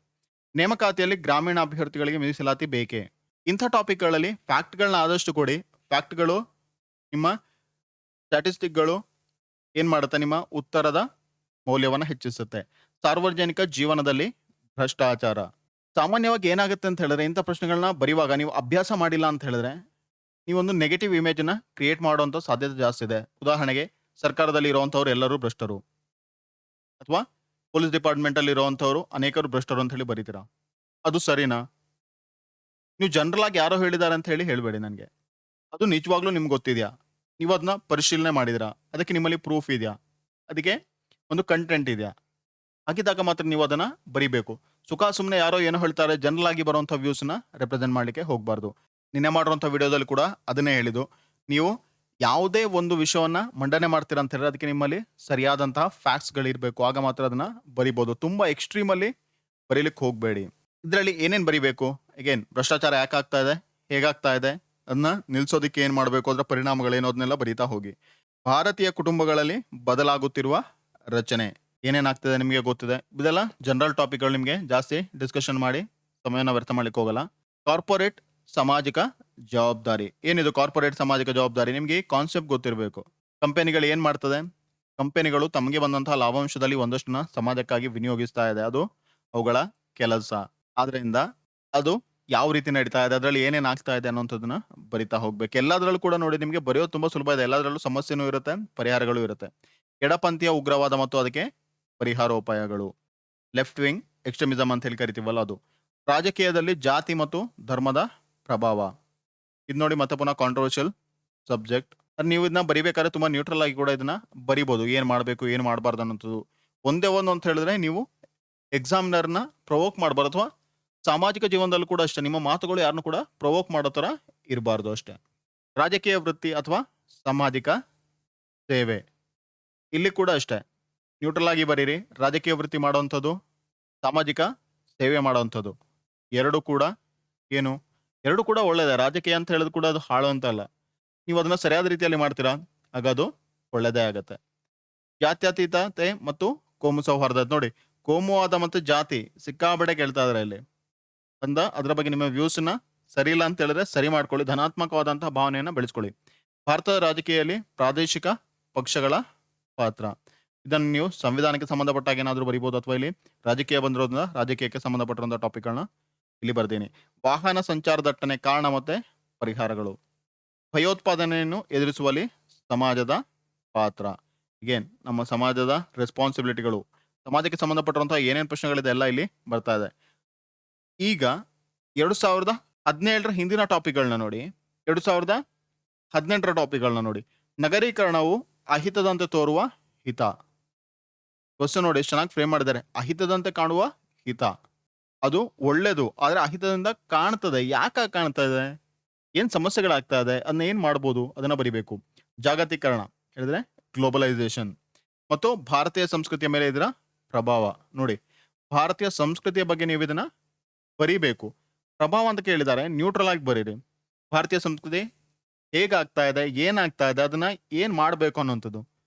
A: ನೇಮಕಾತಿಯಲ್ಲಿ ಗ್ರಾಮೀಣ ಅಭ್ಯರ್ಥಿಗಳಿಗೆ ಮೀಸಲಾತಿ ಬೇಕೇ ಇಂಥ ಟಾಪಿಕ್ಗಳಲ್ಲಿ ಫ್ಯಾಕ್ಟ್ಗಳನ್ನ ಆದಷ್ಟು ಕೊಡಿ ಫ್ಯಾಕ್ಟ್ಗಳು ನಿಮ್ಮ ಸ್ಟ್ಯಾಟಿಸ್ಟಿಕ್ಗಳು ಏನ್ ಮಾಡುತ್ತೆ ನಿಮ್ಮ ಉತ್ತರದ ಮೌಲ್ಯವನ್ನು ಹೆಚ್ಚಿಸುತ್ತೆ ಸಾರ್ವಜನಿಕ ಜೀವನದಲ್ಲಿ ಭ್ರಷ್ಟಾಚಾರ ಸಾಮಾನ್ಯವಾಗಿ ಏನಾಗುತ್ತೆ ಅಂತ ಹೇಳಿದ್ರೆ ಇಂಥ ಪ್ರಶ್ನೆಗಳನ್ನ ಬರೆಯುವಾಗ ನೀವು ಅಭ್ಯಾಸ ಮಾಡಿಲ್ಲ ಅಂತ ಹೇಳಿದ್ರೆ ನೀವೊಂದು ನೆಗೆಟಿವ್ ಇಮೇಜ್ ನ ಕ್ರಿಯೇಟ್ ಮಾಡುವಂತ ಸಾಧ್ಯತೆ ಜಾಸ್ತಿ ಇದೆ ಉದಾಹರಣೆಗೆ ಸರ್ಕಾರದಲ್ಲಿ ಇರುವಂತವ್ರು ಎಲ್ಲರೂ ಭ್ರಷ್ಟರು ಅಥವಾ ಪೊಲೀಸ್ ಡಿಪಾರ್ಟ್ಮೆಂಟ್ ಅಲ್ಲಿ ಇರುವಂತವ್ರು ಅನೇಕರು ಭ್ರಷ್ಟರು ಅಂತ ಹೇಳಿ ಬರೀತೀರಾ ಅದು ಸರಿನಾ ನೀವು ಜನರಲ್ ಆಗಿ ಯಾರೋ ಹೇಳಿದ್ದಾರೆ ಅಂತ ಹೇಳಿ ಹೇಳ್ಬೇಡಿ ನನಗೆ ಅದು ನಿಜವಾಗ್ಲೂ ನಿಮ್ಗೆ ಗೊತ್ತಿದ್ಯಾ ನೀವು ಅದನ್ನ ಪರಿಶೀಲನೆ ಮಾಡಿದಿರಾ ಅದಕ್ಕೆ ನಿಮ್ಮಲ್ಲಿ ಪ್ರೂಫ್ ಇದೆಯಾ ಅದಕ್ಕೆ ಒಂದು ಕಂಟೆಂಟ್ ಇದೆಯಾ ಹಾಗಿದ್ದಾಗ ಮಾತ್ರ ನೀವು ಅದನ್ನ ಬರಿಬೇಕು ಸುಖ ಸುಮ್ಮನೆ ಯಾರೋ ಏನೋ ಹೇಳ್ತಾರೆ ಜನರಲ್ ಆಗಿ ಬರುವಂಥ ವ್ಯೂಸ್ ನ ರೆಪ್ರೆಸೆಂಟ್ ಮಾಡ್ಲಿಕ್ಕೆ ಹೋಗ್ಬಾರ್ದು ನಿನ್ನೆ ಮಾಡಿರುವಂಥ ವಿಡಿಯೋದಲ್ಲಿ ಕೂಡ ಅದನ್ನೇ ಹೇಳಿದ್ದು ನೀವು ಯಾವುದೇ ಒಂದು ವಿಷಯವನ್ನ ಮಂಡನೆ ಮಾಡ್ತೀರಾ ಅಂತ ಹೇಳಿದ್ರೆ ಅದಕ್ಕೆ ನಿಮ್ಮಲ್ಲಿ ಸರಿಯಾದಂತಹ ಫ್ಯಾಕ್ಟ್ಸ್ ಗಳಿರ್ಬೇಕು ಆಗ ಮಾತ್ರ ಅದನ್ನ ಬರಿಬಹುದು ತುಂಬಾ ಎಕ್ಸ್ಟ್ರೀಮ್ ಅಲ್ಲಿ ಬರೀಲಿಕ್ಕೆ ಹೋಗ್ಬೇಡಿ ಇದರಲ್ಲಿ ಏನೇನ್ ಬರಿಬೇಕು ಅಗೇನ್ ಭ್ರಷ್ಟಾಚಾರ ಯಾಕೆ ಆಗ್ತಾ ಇದೆ ಹೇಗಾಗ್ತಾ ಇದೆ ಅದನ್ನ ನಿಲ್ಸೋದಕ್ಕೆ ಏನ್ ಮಾಡಬೇಕು ಅದರ ಪರಿಣಾಮಗಳೇನು ಅದನ್ನೆಲ್ಲ ಬರೀತಾ ಹೋಗಿ ಭಾರತೀಯ ಕುಟುಂಬಗಳಲ್ಲಿ ಬದಲಾಗುತ್ತಿರುವ ರಚನೆ ಏನೇನಾಗ್ತಿದೆ ನಿಮಗೆ ಗೊತ್ತಿದೆ ಇದೆಲ್ಲ ಜನರಲ್ ಟಾಪಿಕ್ಗಳು ನಿಮಗೆ ಜಾಸ್ತಿ ಡಿಸ್ಕಷನ್ ಮಾಡಿ ಸಮಯನ ವ್ಯರ್ಥ ಮಾಡ್ಲಿಕ್ಕೆ ಹೋಗಲ್ಲ ಕಾರ್ಪೊರೇಟ್ ಸಾಮಾಜಿಕ ಜವಾಬ್ದಾರಿ ಏನಿದು ಕಾರ್ಪೊರೇಟ್ ಸಾಮಾಜಿಕ ಜವಾಬ್ದಾರಿ ನಿಮಗೆ ಕಾನ್ಸೆಪ್ಟ್ ಗೊತ್ತಿರಬೇಕು ಕಂಪನಿಗಳು ಏನ್ ಮಾಡ್ತದೆ ಕಂಪನಿಗಳು ತಮಗೆ ಬಂದಂತಹ ಲಾಭಾಂಶದಲ್ಲಿ ಒಂದಷ್ಟನ್ನ ಸಮಾಜಕ್ಕಾಗಿ ವಿನಿಯೋಗಿಸ್ತಾ ಇದೆ ಅದು ಅವುಗಳ ಕೆಲಸ ಆದ್ರಿಂದ ಅದು ಯಾವ ರೀತಿ ನಡೀತಾ ಇದೆ ಅದರಲ್ಲಿ ಏನೇನ್ ಆಗ್ತಾ ಇದೆ ಅನ್ನೋಂಥದ್ದನ್ನ ಬರಿತಾ ಹೋಗ್ಬೇಕು ಎಲ್ಲದರಲ್ಲೂ ಕೂಡ ನೋಡಿ ನಿಮಗೆ ಬರೆಯೋದು ತುಂಬಾ ಸುಲಭ ಇದೆ ಎಲ್ಲದರಲ್ಲೂ ಸಮಸ್ಯೆನೂ ಇರುತ್ತೆ ಪರಿಹಾರಗಳು ಇರುತ್ತೆ ಎಡಪಂಥೀಯ ಉಗ್ರವಾದ ಮತ್ತು ಅದಕ್ಕೆ ಪರಿಹಾರೋಪಾಯಗಳು ಲೆಫ್ಟ್ ವಿಂಗ್ ಎಕ್ಸ್ಟ್ರೀಮಿಸಮ್ ಅಂತ ಹೇಳಿ ಕರಿತೀವಲ್ಲ ಅದು ರಾಜಕೀಯದಲ್ಲಿ ಜಾತಿ ಮತ್ತು ಧರ್ಮದ ಪ್ರಭಾವ ಇದು ನೋಡಿ ಮತ್ತೆ ಪುನಃ ಕಾಂಟ್ರವರ್ಷಿಯಲ್ ಸಬ್ಜೆಕ್ಟ್ ನೀವು ಇದನ್ನ ಬರಿಬೇಕಾದ್ರೆ ತುಂಬಾ ನ್ಯೂಟ್ರಲ್ ಆಗಿ ಕೂಡ ಇದನ್ನ ಬರಿಬಹುದು ಏನ್ ಮಾಡ್ಬೇಕು ಏನ್ ಮಾಡಬಾರ್ದು ಅನ್ನೋದು ಒಂದೇ ಒಂದು ಅಂತ ಹೇಳಿದ್ರೆ ನೀವು ಎಕ್ಸಾಮಿನರ್ನ ಪ್ರವೋಕ್ ಮಾಡಬಾರ್ದು ಅಥವಾ ಸಾಮಾಜಿಕ ಜೀವನದಲ್ಲೂ ಕೂಡ ಅಷ್ಟೇ ನಿಮ್ಮ ಮಾತುಗಳು ಯಾರನ್ನು ಕೂಡ ಪ್ರವೋಕ್ ಮಾಡೋ ತರ ಇರಬಾರ್ದು ಅಷ್ಟೇ ರಾಜಕೀಯ ವೃತ್ತಿ ಅಥವಾ ಸಾಮಾಜಿಕ ಸೇವೆ. ಇಲ್ಲಿ ಕೂಡ ಅಷ್ಟೇ ನ್ಯೂಟ್ರಲ್ ಆಗಿ ಬರೀರಿ. ರಾಜಕೀಯ ವೃತ್ತಿ ಮಾಡುವಂಥದ್ದು, ಸಾಮಾಜಿಕ ಸೇವೆ ಮಾಡುವಂಥದ್ದು. ಎರಡು ಕೂಡ ಏನು? ಎರಡು ಕೂಡ ಒಳ್ಳೇದೇ. ರಾಜಕೀಯ ಅಂತ ಹೇಳಿದ್ರು ಕೂಡ ಅದು ಹಾಳು ಅಂತ ಅಲ್ಲ. ನೀವು ಅದನ್ನ ಸರಿಯಾದ ರೀತಿಯಲ್ಲಿ ಮಾಡ್ತೀರಾ, ಆಗ ಅದು ಒಳ್ಳೇದೇ ಆಗತ್ತೆ. ಜಾತ್ಯತೀತತೆ ಮತ್ತು ಕೋಮು ಸೌಹಾರ್ದ ನೋಡಿ, ಕೋಮುವಾದ ಮತ್ತು ಜಾತಿ ಸಿಕ್ಕಾಬಡೆ ಕೇಳ್ತಾ ಇದಾರೆ ಇಲ್ಲಿ. ಅದ್ರ ಬಗ್ಗೆ ನಿಮ್ಮ ವ್ಯೂಸ್ನ ಸರಿ ಇಲ್ಲ ಅಂತ ಹೇಳಿದ್ರೆ ಸರಿ ಮಾಡ್ಕೊಳ್ಳಿ. ಧನಾತ್ಮಕವಾದಂತಹ ಭಾವನೆಯನ್ನ ಬೆಳೆಸ್ಕೊಳ್ಳಿ. ಭಾರತದ ರಾಜಕೀಯದಲ್ಲಿ ಪ್ರಾದೇಶಿಕ ಪಕ್ಷಗಳ ಪಾತ್ರ, ಇದನ್ನು ನೀವು ಸಂವಿಧಾನಕ್ಕೆ ಸಂಬಂಧಪಟ್ಟಾಗ ಏನಾದರೂ ಬರಿಬಹುದು, ಅಥವಾ ಇಲ್ಲಿ ರಾಜಕೀಯ ಬಂದಿರೋದ್ರಿಂದ ರಾಜಕೀಯಕ್ಕೆ ಸಂಬಂಧಪಟ್ಟಿರುವಂತಹ ಟಾಪಿಕ್ಗಳನ್ನ ಇಲ್ಲಿ ಬರ್ತೀನಿ. ವಾಹನ ಸಂಚಾರ ದಟ್ಟಣೆ ಕಾರಣ ಮತ್ತೆ ಪರಿಹಾರಗಳು. ಭಯೋತ್ಪಾದನೆಯನ್ನು ಎದುರಿಸುವಲ್ಲಿ ಸಮಾಜದ ಪಾತ್ರ. ಈಗೇನ್ ನಮ್ಮ ಸಮಾಜದ ರೆಸ್ಪಾನ್ಸಿಬಿಲಿಟಿಗಳು, ಸಮಾಜಕ್ಕೆ ಸಂಬಂಧಪಟ್ಟಿರುವಂತಹ ಏನೇನು ಪ್ರಶ್ನೆಗಳಿದೆ ಎಲ್ಲ ಇಲ್ಲಿ ಬರ್ತಾ ಇದೆ. ಈಗ 2017 ಹಿಂದಿನ ಟಾಪಿಕ್ಗಳನ್ನ ನೋಡಿ, 2018 ಟಾಪಿಕ್ಗಳನ್ನ ನೋಡಿ. ನಗರೀಕರಣವು ಅಹಿತದಂತೆ ತೋರುವ ಹಿತ. ಕ್ವಶನ್ ನೋಡಿ ಎಷ್ಟು ಚೆನ್ನಾಗಿ ಫ್ರೇಮ್ ಮಾಡಿದ್ದಾರೆ. ಅಹಿತದಂತೆ ಕಾಣುವ ಹಿತ, ಅದು ಒಳ್ಳೇದು, ಆದ್ರೆ ಅಹಿತದಿಂದ ಕಾಣ್ತದೆ. ಯಾಕೆ ಕಾಣ್ತಾ ಇದೆ, ಏನ್ ಸಮಸ್ಯೆಗಳಾಗ್ತಾ ಇದೆ, ಅದನ್ನ ಏನ್ ಮಾಡ್ಬೋದು, ಅದನ್ನ ಬರಿಬೇಕು. ಜಾಗತೀಕರಣ ಹೇಳಿದ್ರೆ ಗ್ಲೋಬಲೈಸೇಷನ್ ಮತ್ತು ಭಾರತೀಯ ಸಂಸ್ಕೃತಿಯ ಮೇಲೆ ಇದರ ಪ್ರಭಾವ. ನೋಡಿ, ಭಾರತೀಯ ಸಂಸ್ಕೃತಿಯ ಬಗ್ಗೆ ನೀವು ಇದನ್ನ ಬರೀಬೇಕು. ಪ್ರಭಾವ ಅಂತ ಕೇಳಿದ್ದಾರೆ, ನ್ಯೂಟ್ರಲ್ ಆಗಿ ಬರೀರಿ. ಭಾರತೀಯ ಸಂಸ್ಕೃತಿ ಹೇಗಾಗ್ತಾ ಇದೆ, ಏನಾಗ್ತಾ ಇದೆ, ಅದನ್ನ ಏನ್ ಮಾಡ್ಬೇಕು ಅನ್ನೋಂಥದ್ದು.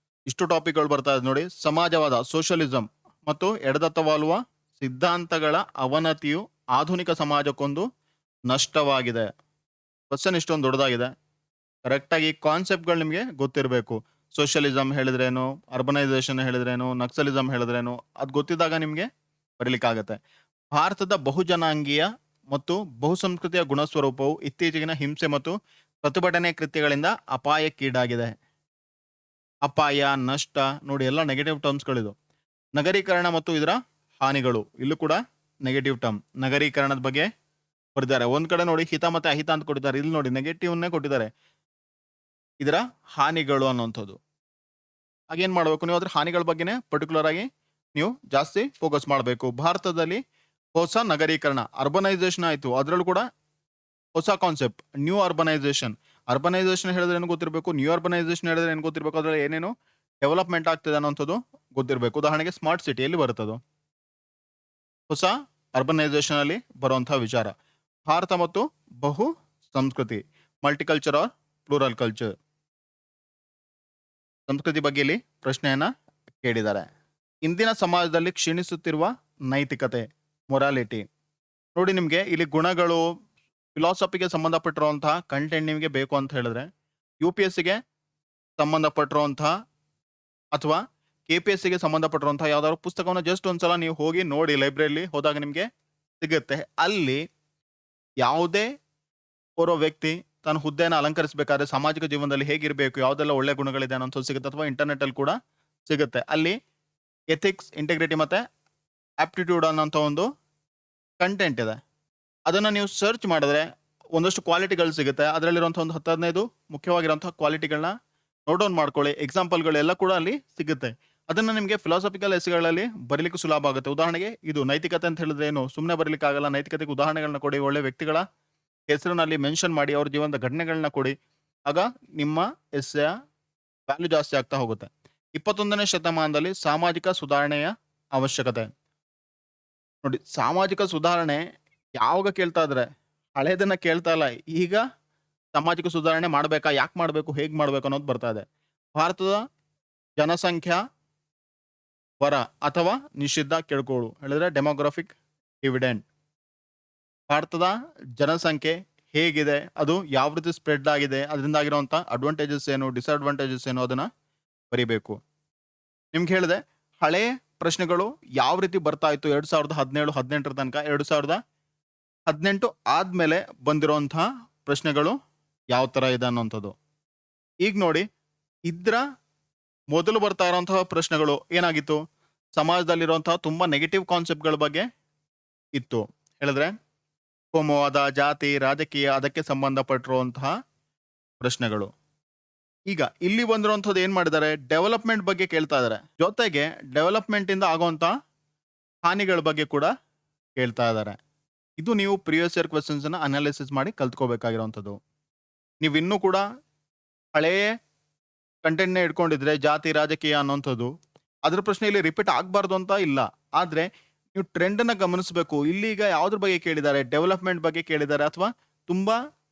A: ಇಷ್ಟು ಟಾಪಿಕ್ಗಳು ಬರ್ತಾ ಇದೆ ನೋಡಿ. ಸಮಾಜವಾದ, ಸೋಷಿಯಲಿಸಂ ಮತ್ತು ಎಡದತ್ತವಾಲುವ ಸಿದ್ಧಾಂತಗಳ ಅವನತಿಯು ಆಧುನಿಕ ಸಮಾಜಕ್ಕೊಂದು ನಷ್ಟವಾಗಿದೆ. ಕ್ವಶನ್ ಇಷ್ಟೊಂದು ದೊಡ್ಡದಾಗಿದೆ. ಕರೆಕ್ಟಾಗಿ ಕಾನ್ಸೆಪ್ಟ್ಗಳು ನಿಮಗೆ ಗೊತ್ತಿರಬೇಕು. ಸೋಷಿಯಲಿಸಂ ಹೇಳಿದ್ರೇನು, ಅರ್ಬನೈಸೇಷನ್ ಹೇಳಿದ್ರೇನು, ನಕ್ಸಲಿಸಂ ಹೇಳಿದ್ರೇನು, ಅದು ಗೊತ್ತಿದ್ದಾಗ ನಿಮಗೆ ಬರೀಲಿಕ್ಕಾಗತ್ತೆ. ಭಾರತದ ಬಹುಜನಾಂಗೀಯ ಮತ್ತು ಬಹುಸಂಸ್ಕೃತಿಯ ಗುಣಸ್ವರೂಪವು ಇತ್ತೀಚೆಗಿನ ಹಿಂಸೆ ಮತ್ತು ಪ್ರತಿಭಟನೆ ಕೃತ್ಯಗಳಿಂದ ಅಪಾಯಕ್ಕೀಡಾಗಿದೆ. ಅಪಾಯ, ನಷ್ಟ ನೋಡಿ, ಎಲ್ಲ ನೆಗೆಟಿವ್ ಟರ್ಮ್ಸ್ಗಳಿದು. ನಗರೀಕರಣ ಮತ್ತು ಇದರ ಹಾನಿಗಳು, ಇಲ್ಲೂ ಕೂಡ ನೆಗೆಟಿವ್ ಟರ್ಮ್. ನಗರೀಕರಣದ ಬಗ್ಗೆ ಕೊಟ್ಟಿದ್ದಾರೆ. ಒಂದ್ ಕಡೆ ನೋಡಿ ಹಿತ ಮತ್ತೆ ಅಹಿತ ಅಂತ ಕೊಟ್ಟಿದ್ದಾರೆ, ಇಲ್ಲಿ ನೋಡಿ ನೆಗೆಟಿವ್ನೇ ಕೊಟ್ಟಿದ್ದಾರೆ, ಇದರ ಹಾನಿಗಳು ಅನ್ನುವಂಥದ್ದು. ಹಾಗೇನ್ ಮಾಡ್ಬೇಕು, ನೀವು ಅದ್ರ ಹಾನಿಗಳ ಬಗ್ಗೆನೇ ಪರ್ಟಿಕ್ಯುಲರ್ ಆಗಿ ನೀವು ಜಾಸ್ತಿ ಫೋಕಸ್ ಮಾಡಬೇಕು. ಭಾರತದಲ್ಲಿ ಹೊಸ ನಗರೀಕರಣ, ಅರ್ಬನೈಸೇಷನ್ ಆಯ್ತು, ಅದರಲ್ಲೂ ಕೂಡ ಹೊಸ ಕಾನ್ಸೆಪ್ಟ್ ನ್ಯೂ ಅರ್ಬನೈಸೇಷನ್. ಅರ್ಬನೈಸೇಷನ್ ಹೇಳಿದ್ರೆ ಏನು ಗೊತ್ತಿರಬೇಕು, ನ್ಯೂ ಅರ್ಬನೈಸೇಷನ್ ಹೇಳಿದ್ರೆ ಏನು ಗೊತ್ತಿರಬೇಕು, ಅದ್ರಲ್ಲಿ ಏನೇನು ಡೆವಲಪ್ಮೆಂಟ್ ಆಗ್ತಿದೆ ಅನ್ನೋಂಥದ್ದು ಗೊತ್ತಿರಬೇಕು. ಉದಾಹರಣೆಗೆ ಸ್ಮಾರ್ಟ್ ಸಿಟಿಯಲ್ಲಿ ಬರುತ್ತದು, ಹೊಸ ಅರ್ಬನೈಸೇಷನ್ ಅಲ್ಲಿ ಬರುವಂತಹ ವಿಚಾರ. ಭಾರತ ಮತ್ತು ಬಹು ಸಂಸ್ಕೃತಿ, ಮಲ್ಟಿಕಲ್ಚರ್ ಆರ್ ಪ್ಲೂರಲ್ ಕಲ್ಚರ್. ಸಂಸ್ಕೃತಿ ಬಗ್ಗೆ ಇಲ್ಲಿ ಪ್ರಶ್ನೆಯನ್ನ ಕೇಳಿದ್ದಾರೆ. ಇಂದಿನ ಸಮಾಜದಲ್ಲಿ ಕ್ಷೀಣಿಸುತ್ತಿರುವ ನೈತಿಕತೆ, ಮೊರಾಲಿಟಿ. ನೋಡಿ, ನಿಮ್ಗೆ ಇಲ್ಲಿ ಗುಣಗಳು, ಫಿಲಾಸಫಿಗೆ ಸಂಬಂಧಪಟ್ಟಿರುವಂತಹ ಕಂಟೆಂಟ್ ನಿಮಗೆ ಬೇಕು ಅಂತ ಹೇಳಿದ್ರೆ UPSCಗೆ ಸಂಬಂಧಪಟ್ಟಿರುವಂತಹ ಅಥವಾ KPSCಗೆ ಸಂಬಂಧಪಟ್ಟಿರುವಂತಹ ಯಾವ್ದಾದ್ರು ಪುಸ್ತಕವನ್ನು ಜಸ್ಟ್ ಒಂದ್ಸಲ ನೀವು ಹೋಗಿ ನೋಡಿ, ಲೈಬ್ರರಿಲಿ ಹೋದಾಗ ನಿಮ್ಗೆ ಸಿಗುತ್ತೆ. ಅಲ್ಲಿ ಯಾವುದೇ ಓರ್ವ ವ್ಯಕ್ತಿ ತನ್ನ ಹುದ್ದೆಯನ್ನು ಅಲಂಕರಿಸಬೇಕಾದ್ರೆ ಸಾಮಾಜಿಕ ಜೀವನದಲ್ಲಿ ಹೇಗಿರಬೇಕು, ಯಾವ್ದೆಲ್ಲ ಒಳ್ಳೆ ಗುಣಗಳಿದೆ ಅನ್ನೋದು ಸಿಗುತ್ತೆ, ಅಥವಾ ಇಂಟರ್ನೆಟ್ ಅಲ್ಲಿ ಕೂಡ ಸಿಗುತ್ತೆ. ಅಲ್ಲಿ ಎಥಿಕ್ಸ್, ಇಂಟೆಗ್ರಿಟಿ ಮತ್ತೆ ಆಪ್ಟಿಟ್ಯೂಡ್ ಅನ್ನೋಂಥ ಒಂದು ಕಂಟೆಂಟ್ ಇದೆ. ಅದನ್ನ ನೀವು ಸರ್ಚ್ ಮಾಡಿದ್ರೆ ಒಂದಷ್ಟು ಕ್ವಾಲಿಟಿಗಳು ಸಿಗುತ್ತೆ. ಅದರಲ್ಲಿರುವಂಥ ಒಂದು 10-15 ಮುಖ್ಯವಾಗಿರುವಂತಹ ಕ್ವಾಲಿಟಿಗಳನ್ನ ನೋಟ್ ಡೌನ್ ಮಾಡ್ಕೊಳ್ಳಿ. ಎಕ್ಸಾಂಪಲ್ಗಳೆಲ್ಲ ಕೂಡ ಅಲ್ಲಿ ಸಿಗುತ್ತೆ. ಅದನ್ನ ನಿಮಗೆ ಫಿಲಾಸಫಿಕಲ್ ಎಸ್ಗಳಲ್ಲಿ ಬರೀಲಿಕ್ಕೆ ಸುಲಭ ಆಗುತ್ತೆ. ಉದಾಹರಣೆಗೆ ಇದು ನೈತಿಕತೆ ಅಂತ ಹೇಳಿದ್ರೆ ಏನು ಸುಮ್ಮನೆ ಬರೀಲಿಕ್ಕೆ ಆಗಲ್ಲ. ನೈತಿಕತೆಗೆ ಉದಾಹರಣೆಗಳನ್ನ ಕೊಡಿ, ಒಳ್ಳೆ ವ್ಯಕ್ತಿಗಳ ಹೆಸರಿನಲ್ಲಿ ಮೆನ್ಷನ್ ಮಾಡಿ, ಅವ್ರ ಜೀವನದ ಘಟನೆಗಳನ್ನ ಕೊಡಿ. ಆಗ ನಿಮ್ಮ ಎಸ್ಸೆಯ ವ್ಯಾಲ್ಯೂ ಜಾಸ್ತಿ ಆಗ್ತಾ ಹೋಗುತ್ತೆ. 21ನೇ ಶತಮಾನದಲ್ಲಿ ಸಾಮಾಜಿಕ ಸುಧಾರಣೆಯ ಅವಶ್ಯಕತೆ. ನೋಡಿ, ಸಾಮಾಜಿಕ ಸುಧಾರಣೆ ಯಾವಾಗ ಕೇಳ್ತಾ ಇದ್ರೆ, ಹಳೇದನ್ನ ಕೇಳ್ತಾ ಇಲ್ಲ. ಈಗ ಸಾಮಾಜಿಕ ಸುಧಾರಣೆ ಮಾಡ್ಬೇಕಾ, ಯಾಕೆ ಮಾಡ್ಬೇಕು, ಹೇಗ್ ಮಾಡ್ಬೇಕು ಅನ್ನೋದು ಬರ್ತಾ ಇದೆ. ಭಾರತದ ಜನಸಂಖ್ಯಾ ವರ ಅಥವಾ ನಿಷಿದ್ಧ ಕೆಳ್ಕೋಳು ಹೇಳಿದ್ರೆ ಡೆಮೋಗ್ರಾಫಿಕ್ ಡಿವಿಡೆಂಡ್. ಭಾರತದ ಜನಸಂಖ್ಯೆ ಹೇಗಿದೆ, ಅದು ಯಾವ ರೀತಿ ಸ್ಪ್ರೆಡ್ ಆಗಿದೆ, ಅದರಿಂದ ಆಗಿರುವಂತ ಅಡ್ವಾಂಟೇಜಸ್ ಏನು, ಡಿಸ್ಅಡ್ವಾಂಟೇಜಸ್ ಏನು, ಅದನ್ನ ಬರಿಬೇಕು. ನಿಮ್ಗೆ ಹೇಳಿದೆ, ಹಳೆ ಪ್ರಶ್ನೆಗಳು ಯಾವ ರೀತಿ ಬರ್ತಾ ಇತ್ತು 2017-18 ತನಕ. 2018 ಆದ್ಮೇಲೆ ಬಂದಿರುವಂತಹ ಪ್ರಶ್ನೆಗಳು ಯಾವ ತರ ಇದೆ ಅನ್ನೋಂಥದ್ದು. ಈಗ ನೋಡಿ, ಇದ್ರ ಮೊದಲು ಬರ್ತಾ ಇರುವಂತಹ ಪ್ರಶ್ನೆಗಳು ಏನಾಗಿತ್ತು, ಸಮಾಜದಲ್ಲಿರುವಂತಹ ತುಂಬಾ ನೆಗೆಟಿವ್ ಕಾನ್ಸೆಪ್ಟ್ಗಳ ಬಗ್ಗೆ ಇತ್ತು. ಹೇಳಿದ್ರೆ ಕೋಮುವಾದ, ಜಾತಿ, ರಾಜಕೀಯ, ಅದಕ್ಕೆ ಸಂಬಂಧಪಟ್ಟಿರುವಂತಹ ಪ್ರಶ್ನೆಗಳು. ಈಗ ಇಲ್ಲಿ ಬಂದಿರುವಂಥದ್ದು ಏನ್ ಮಾಡಿದ್ದಾರೆ, ಡೆವಲಪ್ಮೆಂಟ್ ಬಗ್ಗೆ ಕೇಳ್ತಾ ಇದಾರೆ. ಜೊತೆಗೆ ಡೆವಲಪ್ಮೆಂಟ್ ಇಂದ ಆಗುವಂತ ಹಾನಿಗಳ ಬಗ್ಗೆ ಕೂಡ ಕೇಳ್ತಾ ಇದ್ದಾರೆ. ಇದು ನೀವು ಪ್ರಿವಿಯಸ್ ಇಯರ್ ಕ್ವೆಶನ್ಸ್ ಅನ್ನ ಅನಾಲಿಸಿಸ್ ಮಾಡಿ ಕಲ್ತ್ಕೋಬೇಕಾಗಿರುವಂಥದ್ದು. ನೀವು ಇನ್ನೂ ಕೂಡ ಹಳೆಯ ಕಂಟೆಂಟ್‌ನೇ ಇಟ್ಕೊಂಡಿದ್ರೆ ಜಾತಿ, ರಾಜಕೀಯ ಅನ್ನೋಂಥದ್ದು ಅದ್ರ ಪ್ರಶ್ನೆ ಇಲ್ಲಿ ರಿಪೀಟ್ ಆಗ್ಬಾರ್ದು ಅಂತ ಇಲ್ಲ. ಆದ್ರೆ ನೀವು ಟ್ರೆಂಡನ್ನ ಗಮನಿಸಬೇಕು. ಇಲ್ಲಿ ಈಗ ಯಾವ್ದ್ರ ಬಗ್ಗೆ ಕೇಳಿದ್ದಾರೆ? ಡೆವಲಪ್‌ಮೆಂಟ್ ಬಗ್ಗೆ ಕೇಳಿದ್ದಾರೆ ಅಥವಾ ತುಂಬಾ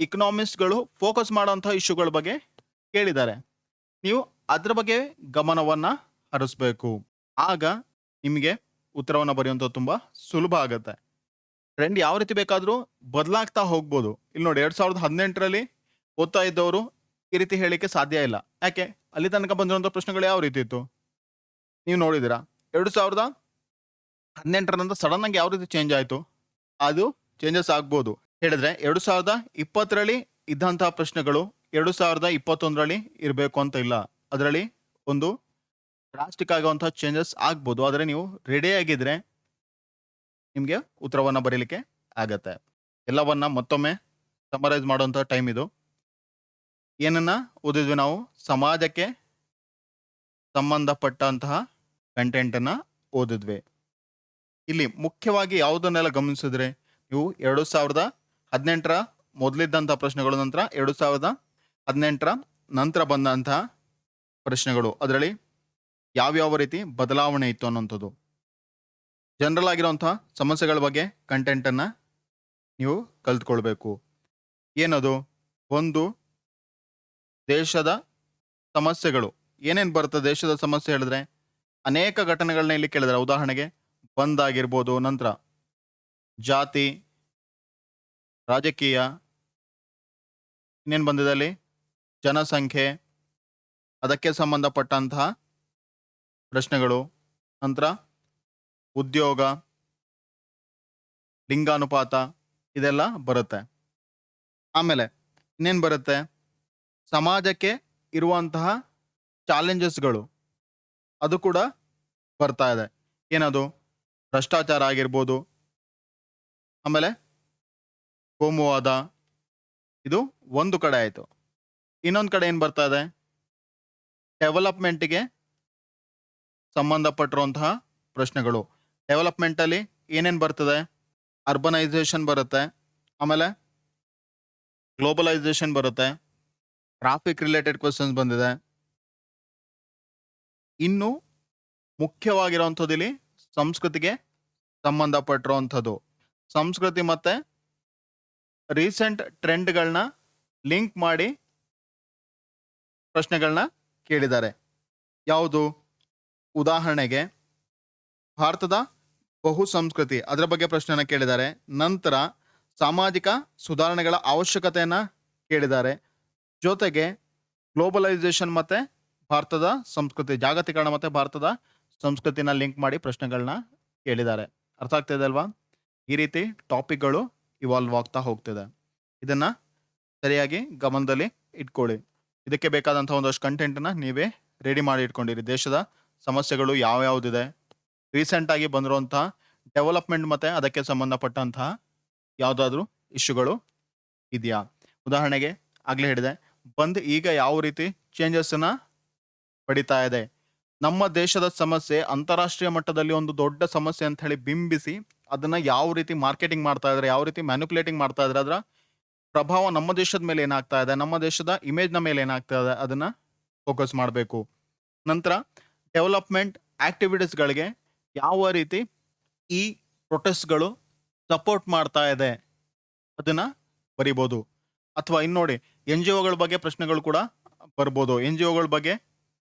A: ಇಕನಾಮಿಸ್ಟ್‌ಗಳು ಫೋಕಸ್ ಮಾಡುವಂತಹ ಇಶ್ಯೂಗಳ ಬಗ್ಗೆ ಕೇಳಿದ್ದಾರೆ. ನೀವು ಅದ್ರ ಬಗ್ಗೆ ಗಮನವನ್ನ ಹರಿಸ್ಬೇಕು. ಆಗ ನಿಮಗೆ ಉತ್ತರವನ್ನ ಬರೆಯುವಂಥದ್ದು ತುಂಬಾ ಸುಲಭ ಆಗತ್ತೆ. ಟ್ರೆಂಡ್ ಯಾವ ರೀತಿ ಬೇಕಾದ್ರೂ ಬದಲಾಗ್ತಾ ಹೋಗ್ಬೋದು. ಇಲ್ಲಿ ನೋಡಿ 2018ರಲ್ಲಿ ಓದ್ತಾ ಇದ್ದವರು ಈ ರೀತಿ ಹೇಳಿಕ್ಕೆ ಸಾಧ್ಯ ಇಲ್ಲ. ಯಾಕೆ? ಅಲ್ಲಿ ತನಕ ಬಂದಿರುವಂಥ ಪ್ರಶ್ನೆಗಳು ಯಾವ ರೀತಿ ಇತ್ತು? ನೀವು ನೋಡಿದ್ದೀರಾ? 2018ರ ನಂತರ ಸಡನ್ ಆಗಿ ಯಾವ ರೀತಿ ಚೇಂಜ್ ಆಯ್ತು? ಅದು ಚೇಂಜಸ್ ಆಗ್ಬೋದು. ಹೇಳಿದ್ರೆ 2020ರಲ್ಲಿ ಇದ್ದಂತಹ ಪ್ರಶ್ನೆಗಳು 2021ರಲ್ಲಿ ಇರಬೇಕು ಅಂತ ಇಲ್ಲ. ಅದರಲ್ಲಿ ಒಂದು ಡ್ರಾಸ್ಟಿಕ್ ಆಗುವಂತಹ ಚೇಂಜಸ್ ಆಗ್ಬೋದು. ಆದರೆ ನೀವು ರೆಡಿ ಆಗಿದ್ರೆ ನಿಮಗೆ ಉತ್ತರವನ್ನ ಬರೀಲಿಕ್ಕೆ ಆಗತ್ತೆ. ಎಲ್ಲವನ್ನ ಮತ್ತೊಮ್ಮೆ ಸಮರೈಸ್ ಮಾಡುವಂಥ ಟೈಮ್ ಇದು. ಏನನ್ನ ಓದಿದ್ವಿ ನಾವು? ಸಮಾಜಕ್ಕೆ ಸಂಬಂಧಪಟ್ಟಂತಹ ಕಂಟೆಂಟನ್ನ ಓದಿದ್ವಿ. ಇಲ್ಲಿ ಮುಖ್ಯವಾಗಿ ಯಾವುದನ್ನೆಲ್ಲ ಗಮನಿಸಿದ್ರೆ ನೀವು 2018ರ ಮೊದಲಿದ್ದಂತಹ ಪ್ರಶ್ನೆಗಳು, ನಂತರ 2018ರ ನಂತರ ಬಂದಂತಹ ಪ್ರಶ್ನೆಗಳು, ಅದರಲ್ಲಿ ಯಾವ್ಯಾವ ರೀತಿ ಬದಲಾವಣೆ ಇತ್ತು ಅನ್ನೋಂಥದ್ದು, ಜನರಲ್ ಆಗಿರುವಂತಹ ಸಮಸ್ಯೆಗಳ ಬಗ್ಗೆ ಕಂಟೆಂಟನ್ನು ನೀವು ಕಲ್ತ್ಕೊಳ್ಬೇಕು. ಏನದು? ಒಂದು, ದೇಶದ ಸಮಸ್ಯೆಗಳು. ಏನೇನು ಬರುತ್ತೆ ದೇಶದ ಸಮಸ್ಯೆ ಹೇಳಿದ್ರೆ? ಅನೇಕ ಘಟನೆಗಳನ್ನ ಇಲ್ಲಿ ಕೇಳಿದ್ರೆ, ಉದಾಹರಣೆಗೆ ಬಂದ್ ಆಗಿರ್ಬೋದು, ನಂತರ ಜಾತಿ, ರಾಜಕೀಯ, ಇನ್ನೇನು ಬಂದಿದೆ ಅಲ್ಲಿ? ಜನಸಂಖ್ಯೆ, ಅದಕ್ಕೆ ಸಂಬಂಧಪಟ್ಟಂತಹ ಪ್ರಶ್ನೆಗಳು, ನಂತರ ಉದ್ಯೋಗ, ಲಿಂಗಾನುಪಾತ, ಇದೆಲ್ಲ ಬರುತ್ತೆ. ಆಮೇಲೆ ಇನ್ನೇನು ಬರುತ್ತೆ? ಸಮಾಜಕ್ಕೆ ಇರುವಂತಹ ಚಾಲೆಂಜಸ್ಗಳು, ಅದು ಕೂಡ ಬರ್ತಾ ಇದೆ. ಏನದು? ಭ್ರಷ್ಟಾಚಾರ ಆಗಿರ್ಬೋದು, ಆಮೇಲೆ ಕೋಮುವಾದ, ಇದು ಒಂದು ಕಡೆ ಆಯಿತು. ಇನ್ನೊಂದು ಕಡೆ ಏನು ಬರ್ತಾ ಇದೆ? ಡೆವಲಪ್ಮೆಂಟ್ಗೆ ಸಂಬಂಧಪಟ್ಟಿರುವಂತಹ ಪ್ರಶ್ನೆಗಳು. ಡೆವಲಪ್ಮೆಂಟಲ್ಲಿ ಏನೇನು ಬರ್ತದೆ? ಅರ್ಬನೈಸೇಷನ್ ಬರುತ್ತೆ, ಆಮೇಲೆ ಗ್ಲೋಬಲೈಸೇಷನ್ ಬರುತ್ತೆ, ಟ್ರಾಫಿಕ್ ರಿಲೇಟೆಡ್ ಕ್ವೆಶನ್ಸ್ ಬಂದಿದೆ. ಇನ್ನು ಮುಖ್ಯವಾಗಿರುವಂಥದ್ದು ಇಲ್ಲಿ ಸಂಸ್ಕೃತಿಗೆ ಸಂಬಂಧಪಟ್ಟಿರುವಂಥದ್ದು. ಸಂಸ್ಕೃತಿ ಮತ್ತೆ ರೀಸೆಂಟ್ ಟ್ರೆಂಡ್ಗಳನ್ನ ಲಿಂಕ್ ಮಾಡಿ ಪ್ರಶ್ನೆಗಳನ್ನ ಕೇಳಿದ್ದಾರೆ. ಯಾವುದು? ಉದಾಹರಣೆಗೆ ಭಾರತದ ಬಹು ಸಂಸ್ಕೃತಿ, ಅದರ ಬಗ್ಗೆ ಪ್ರಶ್ನೆನ ಕೇಳಿದ್ದಾರೆ. ನಂತರ ಸಾಮಾಜಿಕ ಸುಧಾರಣೆಗಳ ಅವಶ್ಯಕತೆಯನ್ನ ಕೇಳಿದ್ದಾರೆ. ಜೊತೆಗೆ ಗ್ಲೋಬಲೈಸೇಷನ್ ಮತ್ತೆ ಭಾರತದ ಸಂಸ್ಕೃತಿ, ಜಾಗತೀಕರಣ ಮತ್ತೆ ಭಾರತದ ಸಂಸ್ಕೃತಿನ ಲಿಂಕ್ ಮಾಡಿ ಪ್ರಶ್ನೆಗಳನ್ನ ಕೇಳಿದ್ದಾರೆ. ಅರ್ಥ ಆಗ್ತಿದೆ ಅಲ್ವಾ? ಈ ರೀತಿ ಟಾಪಿಕ್ಗಳು ಇವಾಲ್ವ್ ಆಗ್ತಾ ಹೋಗ್ತಿದೆ. ಇದನ್ನ ಸರಿಯಾಗಿ ಗಮನದಲ್ಲಿ ಇಟ್ಕೊಳ್ಳಿ. ಇದಕ್ಕೆ ಬೇಕಾದಂತಹ ಒಂದಷ್ಟು ಕಂಟೆಂಟ್ನ ನೀವೇ ರೆಡಿ ಮಾಡಿ ಇಟ್ಕೊಂಡಿರಿ. ದೇಶದ ಸಮಸ್ಯೆಗಳು ಯಾವ್ಯಾವುದಿದೆ, ರೀಸೆಂಟ್ ಆಗಿ ಬಂದಿರುವಂತಹ ಡೆವಲಪ್ಮೆಂಟ್ ಮತ್ತೆ ಅದಕ್ಕೆ ಸಂಬಂಧಪಟ್ಟಂತಹ ಯಾವುದಾದ್ರೂ ಇಶ್ಯೂಗಳು ಇದೆಯಾ? ಉದಾಹರಣೆಗೆ ಆಗ್ಲೇ ಹೇಳಿದೆ, ಬಂದ್ ಈಗ ಯಾವ ರೀತಿ ಚೇಂಜಸ್ ಅನ್ನ ಪಡಿತಾ ಇದೆ. ನಮ್ಮ ದೇಶದ ಸಮಸ್ಯೆ ಅಂತಾರಾಷ್ಟ್ರೀಯ ಮಟ್ಟದಲ್ಲಿ ಒಂದು ದೊಡ್ಡ ಸಮಸ್ಯೆ ಅಂತ ಹೇಳಿ ಬಿಂಬಿಸಿ ಅದನ್ನ ಯಾವ ರೀತಿ ಮಾರ್ಕೆಟಿಂಗ್ ಮಾಡ್ತಾ ಇದ್ದಾರೆ, ಯಾವ ರೀತಿ ಮ್ಯಾನಿಪುಲೇಟಿಂಗ್ ಮಾಡ್ತಾ ಇದ್ದಾರೆ, ಅದರ ಪ್ರಭಾವ ನಮ್ಮ ದೇಶದ ಮೇಲೆ ಏನಾಗ್ತಾ ಇದೆ, ನಮ್ಮ ದೇಶದ ಇಮೇಜ್ನ ಮೇಲೆ ಏನಾಗ್ತಾ ಇದೆ, ಅದನ್ನ ಫೋಕಸ್ ಮಾಡಬೇಕು. ನಂತರ ಡೆವಲಪ್ಮೆಂಟ್ ಆಕ್ಟಿವಿಟೀಸ್ಗಳಿಗೆ ಯಾವ ರೀತಿ ಈ ಪ್ರೊಟೆಸ್ಟ್ಗಳು ಸಪೋರ್ಟ್ ಮಾಡ್ತಾ ಇದೆ ಅದನ್ನ ಬರಿಬೋದು. ಅಥವಾ ಇನ್ನೋಡಿ NGOಗಳ ಬಗ್ಗೆ ಪ್ರಶ್ನೆಗಳು ಕೂಡ ಬರ್ಬೋದು. NGOಗಳ ಬಗ್ಗೆ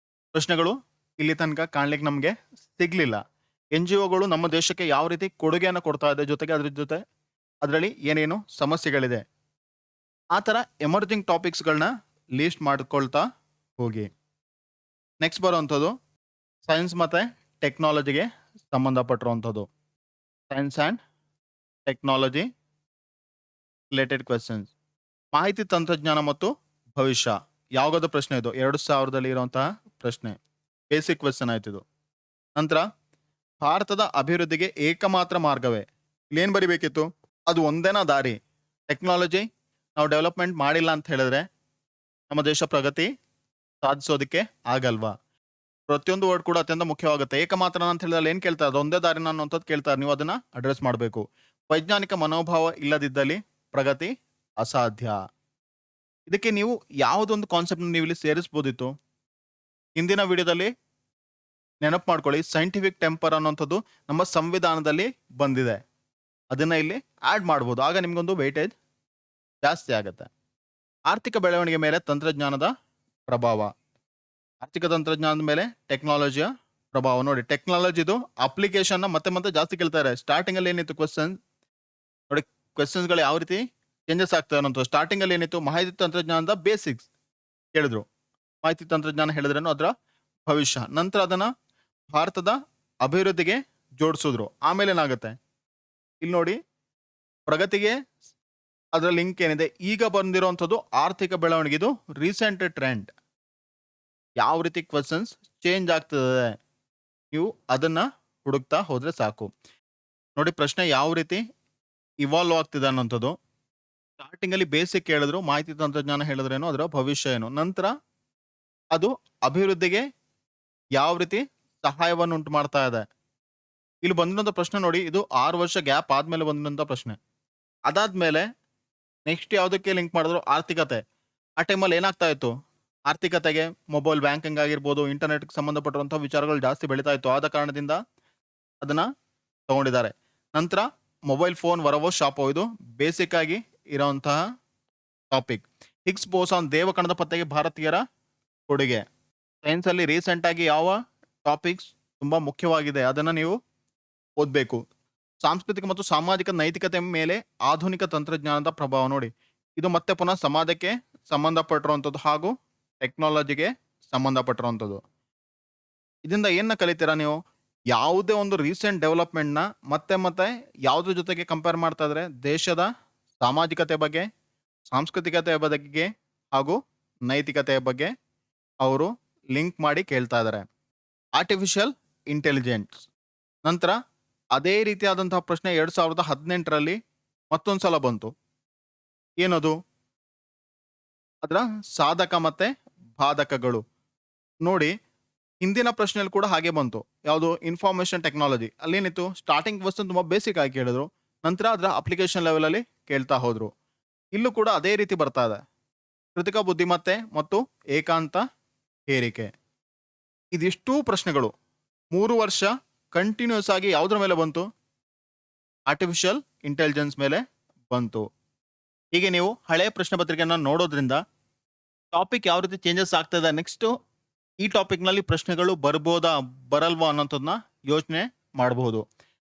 A: ಪ್ರಶ್ನೆಗಳು ಇಲ್ಲಿ ತನಕ ಕಾಣ್ಲಿಕ್ಕೆ ನಮಗೆ ಸಿಗ್ಲಿಲ್ಲ. NGOಗಳು ನಮ್ಮ ದೇಶಕ್ಕೆ ಯಾವ ರೀತಿ ಕೊಡುಗೆಯನ್ನು ಕೊಡ್ತಾ ಇದೆ, ಜೊತೆಗೆ ಅದ್ರ ಜೊತೆ ಅದರಲ್ಲಿ ಏನೇನು ಸಮಸ್ಯೆಗಳಿದೆ, ಆ ಥರ ಎಮರ್ಜಿಂಗ್ ಟಾಪಿಕ್ಸ್ಗಳನ್ನ ಲೀಸ್ಟ್ ಮಾಡ್ಕೊಳ್ತಾ ಹೋಗಿ. ನೆಕ್ಸ್ಟ್ ಬರುವಂಥದ್ದು ಸೈನ್ಸ್ ಮತ್ತು ಟೆಕ್ನಾಲಜಿಗೆ ಸಂಬಂಧಪಟ್ಟಿರುವಂಥದ್ದು. Science and technology related questions. ಮಾಹಿತಿ ತಂತ್ರಜ್ಞಾನ ಮತ್ತು ಭವಿಷ್ಯ, ಯಾವಾಗದ ಪ್ರಶ್ನೆ ಇದು? 2000ರಲ್ಲಿ ಇರುವಂತಹ ಪ್ರಶ್ನೆ, ಬೇಸಿಕ್ ಕ್ವೆಶನ್ ಆಯ್ತು ಇದು. ನಂತರ ಭಾರತದ ಅಭಿವೃದ್ಧಿಗೆ ಏಕಮಾತ್ರ ಮಾರ್ಗವೇ? ಇಲ್ಲೇನು ಬರಿಬೇಕಿತ್ತು? ಅದು ಒಂದೇನಾ ದಾರಿ? ಟೆಕ್ನಾಲಜಿ ನಾವು ಡೆವಲಪ್ಮೆಂಟ್ ಮಾಡಿಲ್ಲ ಅಂತ ಹೇಳಿದ್ರೆ ನಮ್ಮ ದೇಶ ಪ್ರಗತಿ ಸಾಧಿಸೋದಕ್ಕೆ ಆಗಲ್ವಾ? ಪ್ರತಿಯೊಂದು ವರ್ಡ್ ಕೂಡ ಅತ್ಯಂತ ಮುಖ್ಯವಾಗುತ್ತೆ. ಏಕಮಾತ್ರ ಅಂತ ಹೇಳಿದ್ರೆ ಏನು ಕೇಳ್ತಾರೆ? ಅದು ಒಂದೇ ದಾರಿನ ಅನ್ನೋಂಥದ್ದು ಕೇಳ್ತಾರೆ. ನೀವು ಅದನ್ನ ಅಡ್ರೆಸ್ ಮಾಡಬೇಕು. ವೈಜ್ಞಾನಿಕ ಮನೋಭಾವ ಇಲ್ಲದಿದ್ದಲ್ಲಿ ಪ್ರಗತಿ ಅಸಾಧ್ಯ. ಇದಕ್ಕೆ ನೀವು ಯಾವುದೊಂದು ಕಾನ್ಸೆಪ್ಟ್ ನೀವು ಇಲ್ಲಿ ಸೇರಿಸಬಹುದಿತ್ತು. ಹಿಂದಿನ ವಿಡಿಯೋದಲ್ಲಿ ನೆನಪು ಮಾಡ್ಕೊಳ್ಳಿ, ಸೈಂಟಿಫಿಕ್ ಟೆಂಪರ್ ಅನ್ನುವಂಥದ್ದು ನಮ್ಮ ಸಂವಿಧಾನದಲ್ಲಿ ಬಂದಿದೆ. ಅದನ್ನ ಇಲ್ಲಿ ಆಡ್ ಮಾಡ್ಬೋದು. ಆಗ ನಿಮ್ಗೊಂದು ವೆಯ್ಟೇಜ್ ಜಾಸ್ತಿ ಆಗುತ್ತೆ. ಆರ್ಥಿಕ ಬೆಳವಣಿಗೆ ಮೇಲೆ ತಂತ್ರಜ್ಞಾನದ ಪ್ರಭಾವ. ಆರ್ಥಿಕ ತಂತ್ರಜ್ಞಾನದ ಮೇಲೆ ಟೆಕ್ನಾಲಜಿಯ ಪ್ರಭಾವ. ನೋಡಿ, ಟೆಕ್ನಾಲಜಿದು ಅಪ್ಲಿಕೇಶನ್ ಮತ್ತೆ ಮತ್ತೆ ಜಾಸ್ತಿ ಕೇಳ್ತಾರೆ. ಸ್ಟಾರ್ಟಿಂಗ್ ಅಲ್ಲಿ ಏನಿತ್ತು ಕ್ವೆಶ್ಚನ್ ನೋಡಿ, ಕ್ವೆಶ್ಚನ್ಸ್ಗಳು ಯಾವ ರೀತಿ ಚೇಂಜಸ್ ಆಗ್ತವೆ ಅನ್ನೋದು. ಸ್ಟಾರ್ಟಿಂಗ್ ಅಲ್ಲಿ ಏನಿತ್ತು, ಮಾಹಿತಿ ತಂತ್ರಜ್ಞಾನದ ಬೇಸಿಕ್ಸ್ ಹೇಳಿದ್ರು. ಮಾಹಿತಿ ತಂತ್ರಜ್ಞಾನ ಹೇಳಿದ್ರೇನು ಅದರ ಭವಿಷ್ಯ. ನಂತರ ಅದನ್ನ ಭಾರತದ ಅಭಿವೃದ್ಧಿಗೆ ಜೋಡಿಸಿದ್ರು. ಆಮೇಲೆ ಏನಾಗುತ್ತೆ ಇಲ್ಲಿ ನೋಡಿ, ಪ್ರಗತಿಗೆ ಅದರ ಲಿಂಕ್ ಏನಿದೆ. ಈಗ ಬಂದಿರುವಂಥದ್ದು ಆರ್ಥಿಕ ಬೆಳವಣಿಗೆ, ಇದು ರೀಸೆಂಟ್ ಟ್ರೆಂಡ್. ಯಾವ ರೀತಿ ಕ್ವಶನ್ಸ್ ಚೇಂಜ್ ಆಗ್ತದೆ ನೀವು ಅದನ್ನ ಹುಡುಕ್ತಾ ಹೋದ್ರೆ ಸಾಕು. ನೋಡಿ, ಪ್ರಶ್ನೆ ಯಾವ ರೀತಿ ಇವಾಲ್ವ್ ಆಗ್ತಿದೆ ಅನ್ನೋಂಥದ್ದು. ಸ್ಟಾರ್ಟಿಂಗ್ ಅಲ್ಲಿ ಬೇಸಿಕ್ ಹೇಳಿದ್ರು, ಮಾಹಿತಿ ತಂತ್ರಜ್ಞಾನ ಹೇಳಿದ್ರೇನು ಅದರ ಭವಿಷ್ಯ ಏನು, ನಂತರ ಅದು ಅಭಿವೃದ್ಧಿಗೆ ಯಾವ ರೀತಿ ಸಹಾಯವನ್ನು ಉಂಟು ಮಾಡ್ತಾ ಇದೆ. ಇಲ್ಲಿ ಬಂದಿರೋಂಥ ಪ್ರಶ್ನೆ ನೋಡಿ, ಇದು 6 ವರ್ಷ ಗ್ಯಾಪ್ ಆದ್ಮೇಲೆ ಬಂದಿರೋಂಥ ಪ್ರಶ್ನೆ. ಅದಾದ್ಮೇಲೆ ನೆಕ್ಸ್ಟ್ ಯಾವುದಕ್ಕೆ ಲಿಂಕ್ ಮಾಡಿದ್ರು, ಆರ್ಥಿಕತೆ. ಆ ಟೈಮಲ್ಲಿ ಏನಾಗ್ತಾ ಇತ್ತು, ಆರ್ಥಿಕತೆಗೆ ಮೊಬೈಲ್ ಬ್ಯಾಂಕಿಂಗ್ ಆಗಿರ್ಬೋದು, ಇಂಟರ್ನೆಟ್ಗೆ ಸಂಬಂಧಪಟ್ಟಿರುವಂತಹ ವಿಚಾರಗಳು ಜಾಸ್ತಿ ಬೆಳೀತಾ ಇತ್ತು. ಆದ ಕಾರಣದಿಂದ ಅದನ್ನ ತಗೊಂಡಿದ್ದಾರೆ. ನಂತರ ಮೊಬೈಲ್ ಫೋನ್ ವರವೋ ಶಾಪೋ, ಇದು ಬೇಸಿಕ್ ಆಗಿ ಇರುವಂತಹ ಟಾಪಿಕ್. ಹಿಗ್ಸ್ ಬೋಸಾನ್ ದೇವಕಣದ ಪತ್ತೆಗೆ ಭಾರತೀಯರ ಕೊಡುಗೆ. ಸೈನ್ಸ್ ಅಲ್ಲಿ ರೀಸೆಂಟ್ ಆಗಿ ಯಾವ ಟಾಪಿಕ್ಸ್ ತುಂಬಾ ಮುಖ್ಯವಾಗಿದೆ ಅದನ್ನ ನೀವು ಓದಬೇಕು. ಸಾಂಸ್ಕೃತಿಕ ಮತ್ತು ಸಾಮಾಜಿಕ ನೈತಿಕತೆ ಮೇಲೆ ಆಧುನಿಕ ತಂತ್ರಜ್ಞಾನದ ಪ್ರಭಾವ. ನೋಡಿ, ಇದು ಮತ್ತೆ ಪುನಃ ಸಮಾಜಕ್ಕೆ ಸಂಬಂಧಪಟ್ಟಿರುವಂಥದ್ದು ಹಾಗೂ ಟೆಕ್ನಾಲಜಿಗೆ ಸಂಬಂಧಪಟ್ಟಿರುವಂಥದ್ದು. ಇದರಿಂದ ಏನ ಕಲಿತೀರಾ ನೀವು, ಯಾವುದೇ ಒಂದು ರೀಸೆಂಟ್ ಡೆವಲಪ್ಮೆಂಟ್ನ ಮತ್ತೆ ಮತ್ತೆ ಯಾವುದ್ರ ಜೊತೆಗೆ ಕಂಪೇರ್ ಮಾಡ್ತಾ ಇದ್ರೆ, ದೇಶದ ಸಾಮಾಜಿಕತೆ ಬಗ್ಗೆ, ಸಾಂಸ್ಕೃತಿಕತೆಯ ಬಗ್ಗೆ ಹಾಗೂ ನೈತಿಕತೆಯ ಬಗ್ಗೆ ಅವರು ಲಿಂಕ್ ಮಾಡಿ ಕೇಳ್ತಾ ಇದ್ದಾರೆ. Artificial intelligence. ನಂತರ ಅದೇ ರೀತಿಯಾದಂತಹ ಪ್ರಶ್ನೆ 2018ರಲ್ಲಿ ಮತ್ತೊಂದ್ಸಲ ಬಂತು. ಏನದು, ಅದರ ಸಾಧಕ ಮತ್ತೆ ಬಾಧಕಗಳು. ನೋಡಿ, ಹಿಂದಿನ ಪ್ರಶ್ನೆಯಲ್ಲಿ ಕೂಡ ಹಾಗೆ ಬಂತು. ಯಾವುದು, ಇನ್ಫಾರ್ಮೇಶನ್ ಟೆಕ್ನಾಲಜಿ. ಅಲ್ಲೇನಿತ್ತು, ಸ್ಟಾರ್ಟಿಂಗ್ ಕ್ವಶನ್ ತುಂಬಾ ಬೇಸಿಕ್ ಆಗಿ ಕೇಳಿದ್ರು, ನಂತರ ಅದರ ಅಪ್ಲಿಕೇಶನ್ ಲೆವೆಲ್ ಅಲ್ಲಿ ಕೇಳ್ತಾ ಹೋದ್ರು. ಇಲ್ಲೂ ಕೂಡ ಅದೇ ರೀತಿ ಬರ್ತಾ ಇದೆ. ಕೃತಿಕ ಬುದ್ಧಿಮತ್ತೆ ಮತ್ತು ಏಕಾಂತ ಹೇರಿಕೆ. ಇದಿಷ್ಟೂ ಪ್ರಶ್ನೆಗಳು 3 ವರ್ಷ ಕಂಟಿನ್ಯೂಸ್ ಆಗಿ ಯಾವುದ್ರ ಮೇಲೆ ಬಂತು, ಆರ್ಟಿಫಿಷಿಯಲ್ ಇಂಟೆಲಿಜೆನ್ಸ್ ಮೇಲೆ ಬಂತು. ಹೀಗೆ ನೀವು ಹಳೆ ಪ್ರಶ್ನೆ ಪತ್ರಿಕೆಯನ್ನು ನೋಡೋದ್ರಿಂದ ಟಾಪಿಕ್ ಯಾವ ರೀತಿ ಚೇಂಜಸ್ ಆಗ್ತದೆ, ನೆಕ್ಸ್ಟ್ ಈ ಟಾಪಿಕ್ ನಲ್ಲಿ ಪ್ರಶ್ನೆಗಳು ಬರ್ಬೋದಾ ಬರಲ್ವಾ ಅನ್ನೋದನ್ನ ಯೋಚನೆ ಮಾಡಬಹುದು.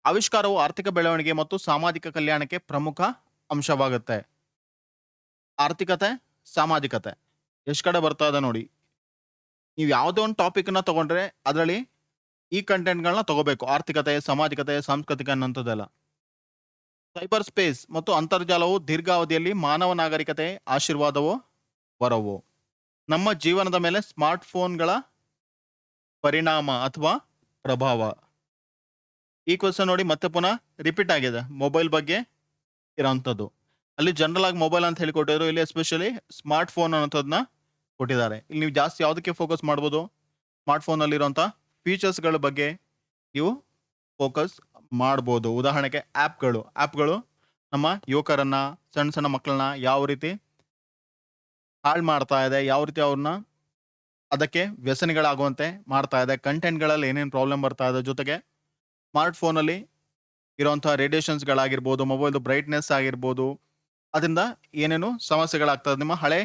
A: ಆವಿಷ್ಕಾರವು ಆರ್ಥಿಕ ಬೆಳವಣಿಗೆ ಮತ್ತು ಸಾಮಾಜಿಕ ಕಲ್ಯಾಣಕ್ಕೆ ಪ್ರಮುಖ ಅಂಶವಾಗುತ್ತೆ. ಆರ್ಥಿಕತೆ, ಸಾಮಾಜಿಕತೆ ಎಷ್ಟು ಕಡೆ ಬರ್ತಾ ಇದೆ ನೋಡಿ. ನೀವು ಯಾವುದೋ ಒಂದು ಟಾಪಿಕ್ ನ ತಗೊಂಡ್ರೆ ಅದರಲ್ಲಿ ಈ ಕಂಟೆಂಟ್ಗಳನ್ನ ತಗೋಬೇಕು. ಆರ್ಥಿಕತೆ, ಸಾಮಾಜಿಕತೆ, ಸಾಂಸ್ಕೃತಿಕ ಅನ್ನೋಂಥದ್ದೆಲ್ಲ. ಸೈಬರ್ ಸ್ಪೇಸ್ ಮತ್ತು ಅಂತರ್ಜಾಲವು ದೀರ್ಘಾವಧಿಯಲ್ಲಿ ಮಾನವ ನಾಗರಿಕತೆ ಆಶೀರ್ವಾದವೋ ವರವೋ. ನಮ್ಮ ಜೀವನದ ಮೇಲೆ ಸ್ಮಾರ್ಟ್ ಫೋನ್ಗಳ ಪರಿಣಾಮ ಅಥವಾ ಪ್ರಭಾವ. ಈ ಕ್ವಶನ್ ನೋಡಿ ಮತ್ತೆ ಪುನಃ ರಿಪೀಟ್ ಆಗಿದೆ. ಮೊಬೈಲ್ ಬಗ್ಗೆ ಇರೋಂಥದ್ದು. ಅಲ್ಲಿ ಜನರಲ್ ಆಗಿ ಮೊಬೈಲ್ ಅಂತ ಹೇಳಿ ಕೊಟ್ಟಿದ್ರು, ಇಲ್ಲಿ ಎಸ್ಪೆಷಲಿ ಸ್ಮಾರ್ಟ್ ಫೋನ್ ಅನ್ನೋಂಥದ್ದನ್ನ ಕೊಟ್ಟಿದ್ದಾರೆ. ಇಲ್ಲಿ ನೀವು ಜಾಸ್ತಿ ಯಾವುದಕ್ಕೆ ಫೋಕಸ್ ಮಾಡ್ಬೋದು, ಸ್ಮಾರ್ಟ್ ಫೋನ್ ಅಲ್ಲಿ ಇರುವಂತಹ ಫೀಚರ್ಸ್ಗಳ ಬಗ್ಗೆ ನೀವು ಫೋಕಸ್ ಮಾಡ್ಬೋದು. ಉದಾಹರಣೆಗೆ ಆ್ಯಪ್ಗಳು ನಮ್ಮ ಯುವಕರನ್ನ, ಸಣ್ಣ ಸಣ್ಣ ಮಕ್ಕಳನ್ನ ಯಾವ ರೀತಿ ಹಾಳು ಮಾಡ್ತಾ ಇದೆ, ಯಾವ ರೀತಿ ಅವ್ರನ್ನ ಅದಕ್ಕೆ ವ್ಯಸನಿಗಳಾಗುವಂತೆ ಮಾಡ್ತಾ ಇದೆ, ಕಂಟೆಂಟ್ಗಳಲ್ಲಿ ಏನೇನು ಪ್ರಾಬ್ಲಮ್ ಬರ್ತಾ ಇದೆ, ಜೊತೆಗೆ ಸ್ಮಾರ್ಟ್ ಫೋನಲ್ಲಿ ಇರುವಂತಹ ರೇಡಿಯೇಷನ್ಸ್ಗಳಾಗಿರ್ಬೋದು, ಮೊಬೈಲ್ದು ಬ್ರೈಟ್ನೆಸ್ ಆಗಿರ್ಬೋದು, ಅದರಿಂದ ಏನೇನು ಸಮಸ್ಯೆಗಳಾಗ್ತದೆ. ನಿಮ್ಮ ಹಳೆ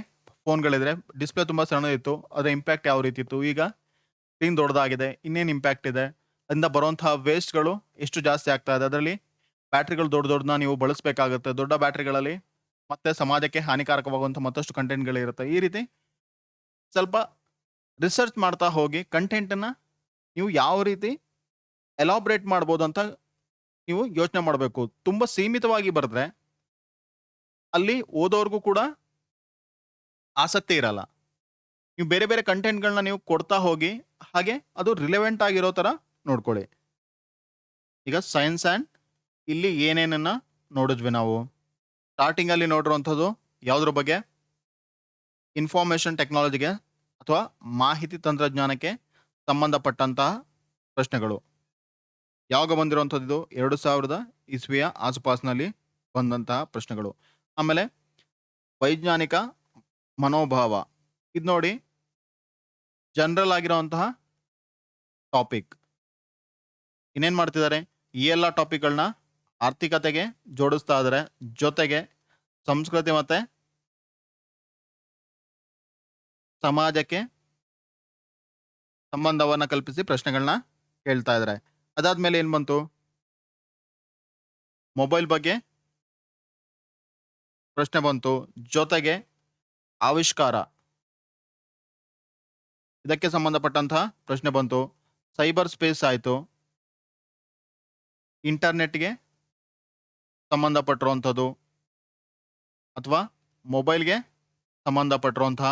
A: ಫೋನ್ಗಳಿದ್ರೆ ಡಿಸ್ಪ್ಲೇ ತುಂಬ ಸಣ್ಣ ಇತ್ತು, ಅದರ ಇಂಪ್ಯಾಕ್ಟ್ ಯಾವ ರೀತಿ ಇತ್ತು, ಈಗ ಸ್ಕ್ರೀನ್ ದೊಡ್ಡದಾಗಿದೆ, ಇನ್ನೇನು ಇಂಪ್ಯಾಕ್ಟ್ ಇದೆ, ಅದರಿಂದ ಬರುವಂತಹ ವೇಸ್ಟ್ಗಳು ಎಷ್ಟು ಜಾಸ್ತಿ ಆಗ್ತಾ ಇದೆ. ಅದರಲ್ಲಿ ಬ್ಯಾಟ್ರಿಗಳು ದೊಡ್ಡದನ್ನ ನೀವು ಬಳಸಬೇಕಾಗುತ್ತೆ. ದೊಡ್ಡ ಬ್ಯಾಟ್ರಿಗಳಲ್ಲಿ ಮತ್ತೆ ಸಮಾಜಕ್ಕೆ ಹಾನಿಕಾರಕವಾಗುವಂಥ ಮತ್ತಷ್ಟು ಕಂಟೆಂಟ್ಗಳಿರುತ್ತೆ. ಈ ರೀತಿ ಸ್ವಲ್ಪ ರಿಸರ್ಚ್ ಮಾಡ್ತಾ ಹೋಗಿ ಕಂಟೆಂಟನ್ನು ನೀವು ಯಾವ ರೀತಿ ಎಲಾಬ್ರೇಟ್ ಮಾಡ್ಬೋದು ಅಂತ ನೀವು ಯೋಚನೆ ಮಾಡಬೇಕು. ತುಂಬ ಸೀಮಿತವಾಗಿ ಬರೆದ್ರೆ ಅಲ್ಲಿ ಓದೋರ್ಗೂ ಕೂಡ ಆಸಕ್ತಿ ಇರಲ್ಲ. ನೀವು ಬೇರೆ ಬೇರೆ ಕಂಟೆಂಟ್ಗಳನ್ನ ನೀವು ಕೊಡ್ತಾ ಹೋಗಿ, ಹಾಗೆ ಅದು ರಿಲೆವೆಂಟ್ ಆಗಿರೋ ಥರ ನೋಡ್ಕೊಳ್ಳಿ. ಈಗ ಸೈನ್ಸ್ ಆ್ಯಂಡ್ ಇಲ್ಲಿ ಏನೇನನ್ನ ನೋಡಿದ್ವಿ ನಾವು. ಸ್ಟಾರ್ಟಿಂಗ್ ಅಲ್ಲಿ ನೋಡಿರುವಂಥದ್ದು ಯಾವುದ್ರ ಬಗ್ಗೆ, ಇನ್ಫಾರ್ಮೇಶನ್ ಟೆಕ್ನಾಲಜಿಗೆ ಅಥವಾ ಮಾಹಿತಿ ತಂತ್ರಜ್ಞಾನಕ್ಕೆ ಸಂಬಂಧಪಟ್ಟಂತಹ ಪ್ರಶ್ನೆಗಳು. ಯಾವಾಗ ಬಂದಿರುವಂಥದ್ದು, 2000 ಇಸ್ವಿಯ ಆಸುಪಾಸಿನಲ್ಲಿ ಬಂದಂತಹ ಪ್ರಶ್ನೆಗಳು. ಆಮೇಲೆ ವೈಜ್ಞಾನಿಕ ಮನೋಭಾವ. ಇದು ನೋಡಿ ಜನರಲ್ ಆಗಿರುವಂತಹ ಟಾಪಿಕ್. ಇನ್ನೇನ್ ಮಾಡ್ತಿದ್ದಾರೆ, ಈ ಎಲ್ಲ ಟಾಪಿಕ್ಗಳನ್ನ ಆರ್ಥಿಕತೆಗೆ ಜೋಡಿಸ್ತಾ ಇದ್ದಾರೆ, ಜೊತೆಗೆ ಸಂಸ್ಕೃತಿ ಮತ್ತೆ ಸಮಾಜಕ್ಕೆ ಸಂಬಂಧವನ್ನ ಕಲ್ಪಿಸಿ ಪ್ರಶ್ನೆಗಳನ್ನ ಕೇಳ್ತಾ ಇದ್ದಾರೆ. ಅದಾದ್ಮೇಲೆ ಏನ್ ಬಂತು, ಮೊಬೈಲ್ ಬಗ್ಗೆ ಪ್ರಶ್ನೆ ಬಂತು, ಜೊತೆಗೆ ಆವಿಷ್ಕಾರ ಇದಕ್ಕೆ ಸಂಬಂಧಪಟ್ಟಂತಹ ಪ್ರಶ್ನೆ ಬಂತು, ಸೈಬರ್ ಸ್ಪೇಸ್ ಆಯಿತು, ಇಂಟರ್ನೆಟ್ಗೆ ಸಂಬಂಧಪಟ್ಟಿರುವಂಥದ್ದು ಅಥವಾ ಮೊಬೈಲ್ಗೆ ಸಂಬಂಧಪಟ್ಟಿರುವಂತಹ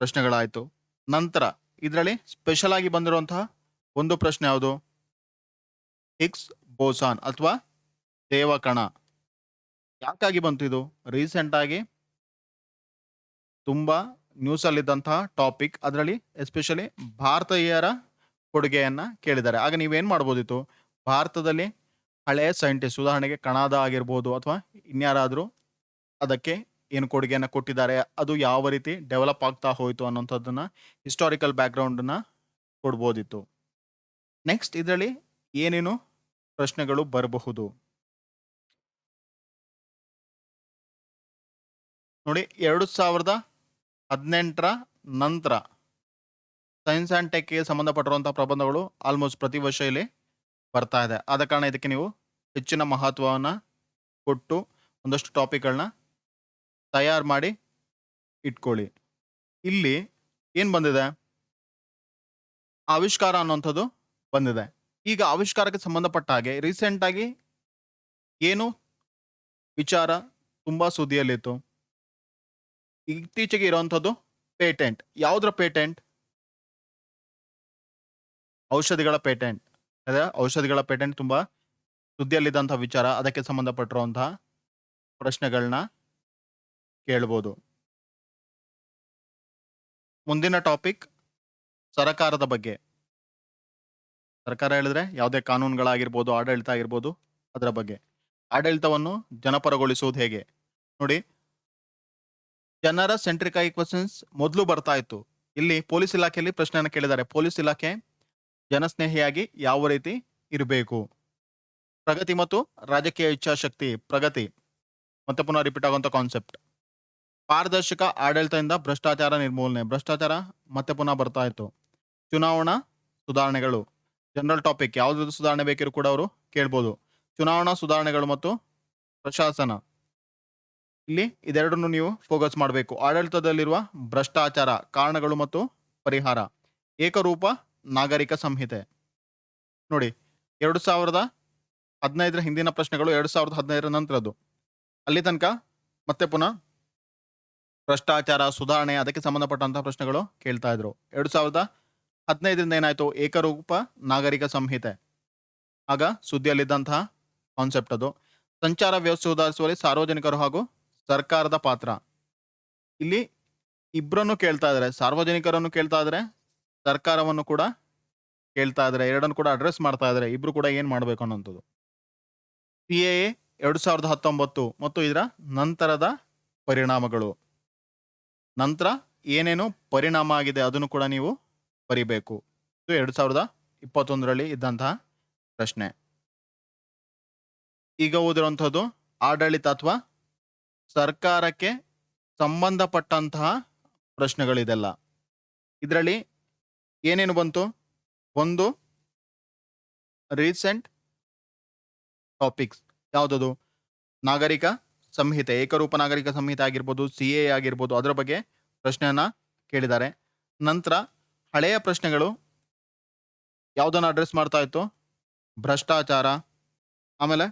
A: ಪ್ರಶ್ನೆಗಳಾಯಿತು. ನಂತರ ಇದರಲ್ಲಿ ಸ್ಪೆಷಲ್ ಆಗಿ ಬಂದಿರುವಂತಹ ಒಂದು ಪ್ರಶ್ನೆ ಯಾವುದು, ಹಿಗ್ಸ್ ಬೋಸಾನ್ ಅಥವಾ ದೇವಕಣ. ಯಾಕಾಗಿ ಬಂತು ಇದು, ರೀಸೆಂಟ್ ಆಗಿ ತುಂಬಾ ನ್ಯೂಸ್ ಅಲ್ಲಿದ್ದಂತಹ ಟಾಪಿಕ್. ಅದರಲ್ಲಿ ಎಸ್ಪೆಷಲಿ ಭಾರತೀಯರ ಕೊಡುಗೆಯನ್ನ ಕೇಳಿದ್ದಾರೆ. ಆಗ ನೀವೇನ್ ಮಾಡ್ಬೋದಿತ್ತು, ಭಾರತದಲ್ಲಿ ಹಳೆಯ ಸೈಂಟಿಸ್ಟ್, ಉದಾಹರಣೆಗೆ ಕಣಾದ ಆಗಿರ್ಬೋದು ಅಥವಾ ಇನ್ಯಾರಾದರೂ ಅದಕ್ಕೆ ಏನು ಕೊಡುಗೆಯನ್ನು ಕೊಟ್ಟಿದ್ದಾರೆ, ಅದು ಯಾವ ರೀತಿ ಡೆವಲಪ್ ಆಗ್ತಾ ಹೋಯಿತು ಅನ್ನೋಂಥದ್ದನ್ನ ಹಿಸ್ಟಾರಿಕಲ್ ಬ್ಯಾಕ್ಗ್ರೌಂಡನ್ನ ಕೊಡ್ಬೋದಿತ್ತು. ನೆಕ್ಸ್ಟ್ ಇದರಲ್ಲಿ ಏನೇನು ಪ್ರಶ್ನೆಗಳು ಬರಬಹುದು ನೋಡಿ. 2018 ನಂತರ ಸೈನ್ಸ್ ಆ್ಯಂಡ್ ಟೆಕ್ಗೆ ಸಂಬಂಧಪಟ್ಟಿರುವಂತಹ ಪ್ರಬಂಧಗಳು ಆಲ್ಮೋಸ್ಟ್ ಪ್ರತಿ ವರ್ಷ ಇಲ್ಲಿ ಬರ್ತಾ ಇದೆ. ಆದ ಕಾರಣ ಇದಕ್ಕೆ ನೀವು ಹೆಚ್ಚಿನ ಮಹತ್ವವನ್ನು ಕೊಟ್ಟು ಒಂದಷ್ಟು ಟಾಪಿಕ್ಗಳನ್ನ ತಯಾರು ಮಾಡಿ ಇಟ್ಕೊಳ್ಳಿ. ಇಲ್ಲಿ ಏನು ಬಂದಿದೆ, ಆವಿಷ್ಕಾರ ಅನ್ನುವಂಥದ್ದು ಬಂದಿದೆ. ಈಗ ಆವಿಷ್ಕಾರಕ್ಕೆ ಸಂಬಂಧಪಟ್ಟ ಹಾಗೆ ರೀಸೆಂಟ್ ಆಗಿ ಏನು ವಿಚಾರ ತುಂಬಾ ಸುದ್ದಿಯಲ್ಲಿತ್ತು, ಇತ್ತೀಚೆಗೆ ಇರುವಂಥದ್ದು ಪೇಟೆಂಟ್. ಯಾವುದರ ಪೇಟೆಂಟ್, ಔಷಧಿಗಳ ಪೇಟೆಂಟ್. ಅದೇ ಔಷಧಿಗಳ ಪೇಟೆಂಟ್ ತುಂಬಾ ಸುದ್ದಿಯಲ್ಲಿದ್ದಂತಹ ವಿಚಾರ. ಅದಕ್ಕೆ ಸಂಬಂಧಪಟ್ಟಿರುವಂತಹ ಪ್ರಶ್ನೆಗಳನ್ನ ಕೇಳ್ಬೋದು. ಮುಂದಿನ ಟಾಪಿಕ್ ಸರ್ಕಾರದ ಬಗ್ಗೆ. ಸರ್ಕಾರ ಹೇಳಿದ್ರೆ ಯಾವುದೇ ಕಾನೂನುಗಳಾಗಿರ್ಬೋದು, ಆಡಳಿತ ಆಗಿರ್ಬೋದು, ಅದರ ಬಗ್ಗೆ. ಆಡಳಿತವನ್ನು ಜನಪರಗೊಳಿಸುವುದು ಹೇಗೆ ನೋಡಿ. ಜನರ ಸೆಂಟ್ರಿಕ್ ಕ್ವಶನ್ಸ್ ಮೊದಲು ಬರ್ತಾ ಇತ್ತು. ಇಲ್ಲಿ ಪೊಲೀಸ್ ಇಲಾಖೆಯಲ್ಲಿ ಪ್ರಶ್ನೆಯನ್ನು ಕೇಳಿದ್ದಾರೆ. ಪೊಲೀಸ್ ಇಲಾಖೆ ಜನಸ್ನೇಹಿಯಾಗಿ ಯಾವ ರೀತಿ ಇರಬೇಕು, ಪ್ರಗತಿ ಮತ್ತು ರಾಜಕೀಯ ಇಚ್ಛಾಶಕ್ತಿ, ಪ್ರಗತಿ ಮತ್ತೆ ಪುನಃ ರಿಪೀಟ್ ಆಗುವಂತ ಕಾನ್ಸೆಪ್ಟ್. ಪಾರದರ್ಶಕ ಆಡಳಿತದಿಂದ ಭ್ರಷ್ಟಾಚಾರ ನಿರ್ಮೂಲನೆ, ಭ್ರಷ್ಟಾಚಾರ ಮತ್ತೆ ಪುನಃ ಬರ್ತಾ ಇತ್ತು. ಚುನಾವಣಾ ಸುಧಾರಣೆಗಳು, ಜನರಲ್ ಟಾಪಿಕ್. ಯಾವ್ದು ಸುಧಾರಣೆ ಬೇಕಿರೋ ಕೂಡ ಅವರು ಕೇಳ್ಬೋದು. ಚುನಾವಣಾ ಸುಧಾರಣೆಗಳು ಮತ್ತು ಪ್ರಶಾಸನ, ಇಲ್ಲಿ ಇದೆರಡನ್ನು ನೀವು ಫೋಕಸ್ ಮಾಡಬೇಕು. ಆಡಳಿತದಲ್ಲಿರುವ ಭ್ರಷ್ಟಾಚಾರ, ಕಾರಣಗಳು ಮತ್ತು ಪರಿಹಾರ. ಏಕರೂಪ ನಾಗರಿಕ ಸಂಹಿತೆ ನೋಡಿ. 2015 ಹಿಂದಿನ ಪ್ರಶ್ನೆಗಳು, 2015 ನಂತರದ್ದು. ಅಲ್ಲಿ ತನಕ ಮತ್ತೆ ಪುನಃ ಭ್ರಷ್ಟಾಚಾರ, ಸುಧಾರಣೆ, ಅದಕ್ಕೆ ಸಂಬಂಧಪಟ್ಟಂತಹ ಪ್ರಶ್ನೆಗಳು ಕೇಳ್ತಾ ಇದ್ರು. 2015 ಏನಾಯ್ತು, ಏಕರೂಪ ನಾಗರಿಕ ಸಂಹಿತೆ. ಆಗ ಸುದ್ದಿಯಲ್ಲಿದ್ದಂತಹ ಕಾನ್ಸೆಪ್ಟ್ ಅದು. ಸಂಚಾರ ವ್ಯವಸ್ಥೆ ಸುಧಾರಿಸುವಲ್ಲಿ ಸಾರ್ವಜನಿಕರು ಹಾಗೂ ಸರ್ಕಾರದ ಪಾತ್ರ. ಇಲ್ಲಿ ಇಬ್ಬರನ್ನು ಕೇಳ್ತಾ ಇದ್ದಾರೆ, ಸಾರ್ವಜನಿಕರನ್ನು ಕೇಳ್ತಾ ಇದ್ದಾರೆ, ಸರ್ಕಾರವನ್ನು ಕೂಡ ಕೇಳ್ತಾ ಇದ್ದಾರೆ. ಎರಡನ್ನು ಕೂಡ ಅಡ್ರೆಸ್ ಮಾಡ್ತಾ ಇದ್ದಾರೆ. ಇಬ್ರು ಕೂಡ ಏನ್ ಮಾಡ್ಬೇಕು ಅನ್ನೋಂಥದ್ದು. CAA 2019 ಮತ್ತು ಇದರ ನಂತರದ ಪರಿಣಾಮಗಳು. ನಂತರ ಏನೇನು ಪರಿಣಾಮ ಆಗಿದೆ ಅದನ್ನು ಕೂಡ ನೀವು ಬರಿಬೇಕು. ಇದು 2021 ಇದ್ದಂತಹ ಪ್ರಶ್ನೆ. ಈಗ ಓದಿರುವಂಥದ್ದು ಆಡಳಿತ ಅಥವಾ ಸರ್ಕಾರಕ್ಕೆ ಸಂಬಂಧಪಟ್ಟಂತಹ ಪ್ರಶ್ನೆಗಳಿದೆಲ್ಲ. ಇದರಲ್ಲಿ ಏನೇನು ಬಂತು, ಒಂದು ರೀಸೆಂಟ್ ಟಾಪಿಕ್ಸ್ ಯಾವುದದು, ನಾಗರಿಕ ಸಂಹಿತೆ, ಏಕರೂಪ ನಾಗರಿಕ ಸಂಹಿತೆ ಆಗಿರ್ಬೋದು, CAA ಆಗಿರ್ಬೋದು, ಅದರ ಬಗ್ಗೆ ಪ್ರಶ್ನೆಯನ್ನ ಕೇಳಿದ್ದಾರೆ. ನಂತರ ಹಳೆಯ ಪ್ರಶ್ನೆಗಳು ಯಾವುದನ್ನು ಅಡ್ರೆಸ್ ಮಾಡ್ತಾ ಇತ್ತು, ಭ್ರಷ್ಟಾಚಾರ, ಆಮೇಲೆ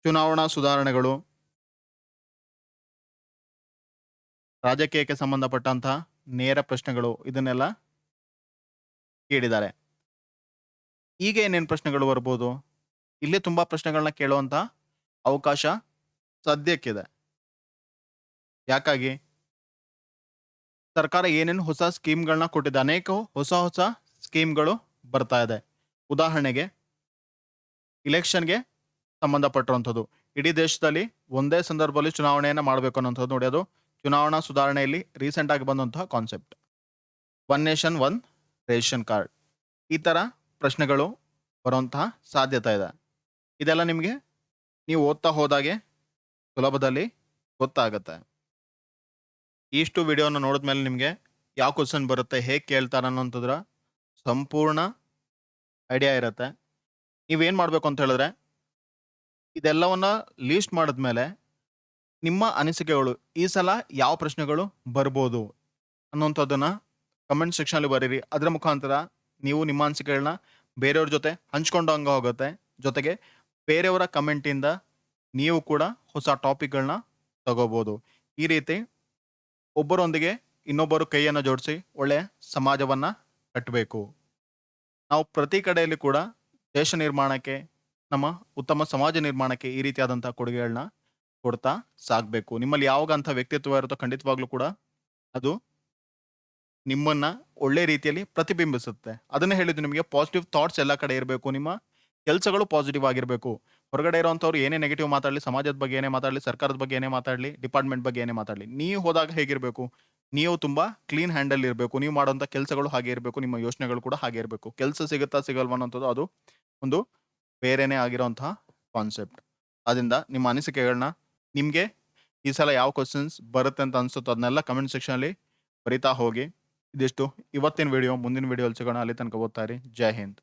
A: ಚುನಾವಣಾ ಸುಧಾರಣೆಗಳು, ರಾಜಕೀಯಕ್ಕೆ ಸಂಬಂಧಪಟ್ಟಂತಹ ನೇರ ಪ್ರಶ್ನೆಗಳು, ಇದನ್ನೆಲ್ಲ ಕೇಳಿದ್ದಾರೆ. ಈಗ ಏನೇನು ಪ್ರಶ್ನೆಗಳು ಬರ್ಬೋದು, ಇಲ್ಲಿ ತುಂಬಾ ಪ್ರಶ್ನೆಗಳನ್ನ ಕೇಳುವಂತ ಅವಕಾಶ ಸದ್ಯಕ್ಕಿದೆ. ಯಾಕಾಗಿ, ಸರ್ಕಾರ ಏನೇನು ಹೊಸ ಸ್ಕೀಮ್ಗಳನ್ನ ಕೊಟ್ಟಿದೆ, ಅನೇಕ ಹೊಸ ಸ್ಕೀಮ್ಗಳು ಬರ್ತಾ ಇದೆ. ಉದಾಹರಣೆಗೆ ಇಲೆಕ್ಷನ್ಗೆ ಸಂಬಂಧಪಟ್ಟಿರುವಂಥದ್ದು. ಇಡೀ ದೇಶದಲ್ಲಿ ಒಂದೇ ಸಂದರ್ಭದಲ್ಲಿ ಚುನಾವಣೆಯನ್ನ ಮಾಡಬೇಕು ಅನ್ನೋಂಥದ್ದು ನೋಡಿ, ಅದು ಚುನಾವಣಾ ಸುಧಾರಣೆಯಲ್ಲಿ ರೀಸೆಂಟ್ ಆಗಿ ಬಂದಂತಹ concept. One nation one ration card, ಈ ಥರ ಪ್ರಶ್ನೆಗಳು ಬರುವಂತಹ ಸಾಧ್ಯತೆ ಇದೆ. ಇದೆಲ್ಲ ನಿಮಗೆ ನೀವು ಓದ್ತಾ ಹೋದಾಗೆ ಸುಲಭದಲ್ಲಿ ಗೊತ್ತಾಗುತ್ತೆ. ಇಷ್ಟು ವಿಡಿಯೋನ ನೋಡಿದ್ಮೇಲೆ ನಿಮಗೆ ಯಾವ ಕ್ವಶನ್ ಬರುತ್ತೆ, ಹೇಗೆ ಕೇಳ್ತಾರೆ ಅನ್ನೋಂಥದ್ರ ಸಂಪೂರ್ಣ ಐಡಿಯಾ ಇರುತ್ತೆ. ನೀವೇನು ಮಾಡಬೇಕು ಅಂತ ಹೇಳಿದ್ರೆ, ಇದೆಲ್ಲವನ್ನ ಲೀಸ್ಟ್ ಮಾಡಿದ್ಮೇಲೆ ನಿಮ್ಮ ಅನಿಸಿಕೆಗಳು ಈ ಸಲ ಯಾವ ಪ್ರಶ್ನೆಗಳು ಬರ್ಬೋದು ಅನ್ನೋಂಥದ್ದನ್ನ ಕಮೆಂಟ್ ಸೆಕ್ಷನಲ್ಲಿ ಬರೀರಿ. ಅದರ ಮುಖಾಂತರ ನೀವು ನಿಮ್ಮ ಅನಿಸಿಕೆಗಳನ್ನ ಬೇರೆಯವ್ರ ಜೊತೆ ಹಂಚ್ಕೊಂಡಂಗೆ ಹೋಗುತ್ತೆ. ಜೊತೆಗೆ ಬೇರೆಯವರ ಕಮೆಂಟಿಂದ ನೀವು ಕೂಡ ಹೊಸ ಟಾಪಿಕ್ಗಳನ್ನ ತಗೋಬೋದು. ಈ ರೀತಿ ಒಬ್ಬರೊಂದಿಗೆ ಇನ್ನೊಬ್ಬರು ಕೈಯನ್ನು ಜೋಡಿಸಿ ಒಳ್ಳೆಯ ಸಮಾಜವನ್ನು ಕಟ್ಟಬೇಕು. ನಾವು ಪ್ರತಿ ಕಡೆಯಲ್ಲಿ ಕೂಡ ದೇಶ ನಿರ್ಮಾಣಕ್ಕೆ, ನಮ್ಮ ಉತ್ತಮ ಸಮಾಜ ನಿರ್ಮಾಣಕ್ಕೆ ಈ ರೀತಿಯಾದಂಥ ಕೊಡುಗೆಗಳನ್ನ ಕೊಡ್ತಾ ಸಾಗಬೇಕು. ನಿಮ್ಮಲ್ಲಿ ಯಾವಾಗ ಅಂಥ ವ್ಯಕ್ತಿತ್ವ ಇರುತ್ತೋ ಖಂಡಿತವಾಗ್ಲೂ ಕೂಡ ಅದು ನಿಮ್ಮನ್ನ ಒಳ್ಳೆ ರೀತಿಯಲ್ಲಿ ಪ್ರತಿಬಿಂಬಿಸುತ್ತೆ. ಅದನ್ನೇ ಹೇಳಿದ್ದು ನಿಮಗೆ, ಪಾಸಿಟಿವ್ ಥಾಟ್ಸ್ ಎಲ್ಲ ಕಡೆ ಇರಬೇಕು. ನಿಮ್ಮ ಕೆಲಸಗಳು ಪಾಸಿಟಿವ್ ಆಗಿರಬೇಕು. ಹೊರಗಡೆ ಇರೋವಂಥವ್ರು ಏನೇ ನೆಗೆಟಿವ್ ಮಾತಾಡಲಿ, ಸಮಾಜದ ಬಗ್ಗೆ ಏನೇ ಮಾತಾಡಲಿ, ಸರ್ಕಾರದ ಬಗ್ಗೆ ಏನೇ ಮಾತಾಡಲಿ, ಡಿಪಾರ್ಟ್ಮೆಂಟ್ ಬಗ್ಗೆ ಏನೇ ಮಾತಾಡಲಿ, ನೀವು ಹೋದಾಗ ಹೇಗಿರಬೇಕು, ನೀವು ತುಂಬ ಕ್ಲೀನ್ ಹ್ಯಾಂಡಲ್ ಇರಬೇಕು. ನೀವು ಮಾಡುವಂಥ ಕೆಲಸಗಳು ಹಾಗೆ ಇರಬೇಕು, ನಿಮ್ಮ ಯೋಚನೆಗಳು ಕೂಡ ಹಾಗೆ ಇರಬೇಕು. ಕೆಲಸ ಸಿಗುತ್ತಾ ಸಿಗಲ್ವಾ ಅನ್ನೋಂಥದ್ದು ಅದು ಒಂದು ಬೇರೆನೇ ಆಗಿರೋಂತಹ ಕಾನ್ಸೆಪ್ಟ್. ಅದರಿಂದ ನಿಮ್ಮ ಅನಿಸಿಕೆಗಳನ್ನ, ನಿಮಗೆ ಈ ಸಲ ಯಾವ ಕ್ವಶನ್ಸ್ ಬರುತ್ತೆ ಅಂತ ಅನಿಸುತ್ತೋ ಅದನ್ನೆಲ್ಲ ಕಮೆಂಟ್ ಸೆಕ್ಷನಲ್ಲಿ ಬರಿತಾ ಹೋಗಿ. ಇದಿಷ್ಟು ಇವತ್ತಿನ ವಿಡಿಯೋ. ಮುಂದಿನ ವಿಡಿಯೋಲ್ಲಿ ಸಿಗೋಣ. ಅಲ್ಲಿ ತನಕ ಓದ್ತಾ ಇರಿ. ಜೈ ಹಿಂದ್.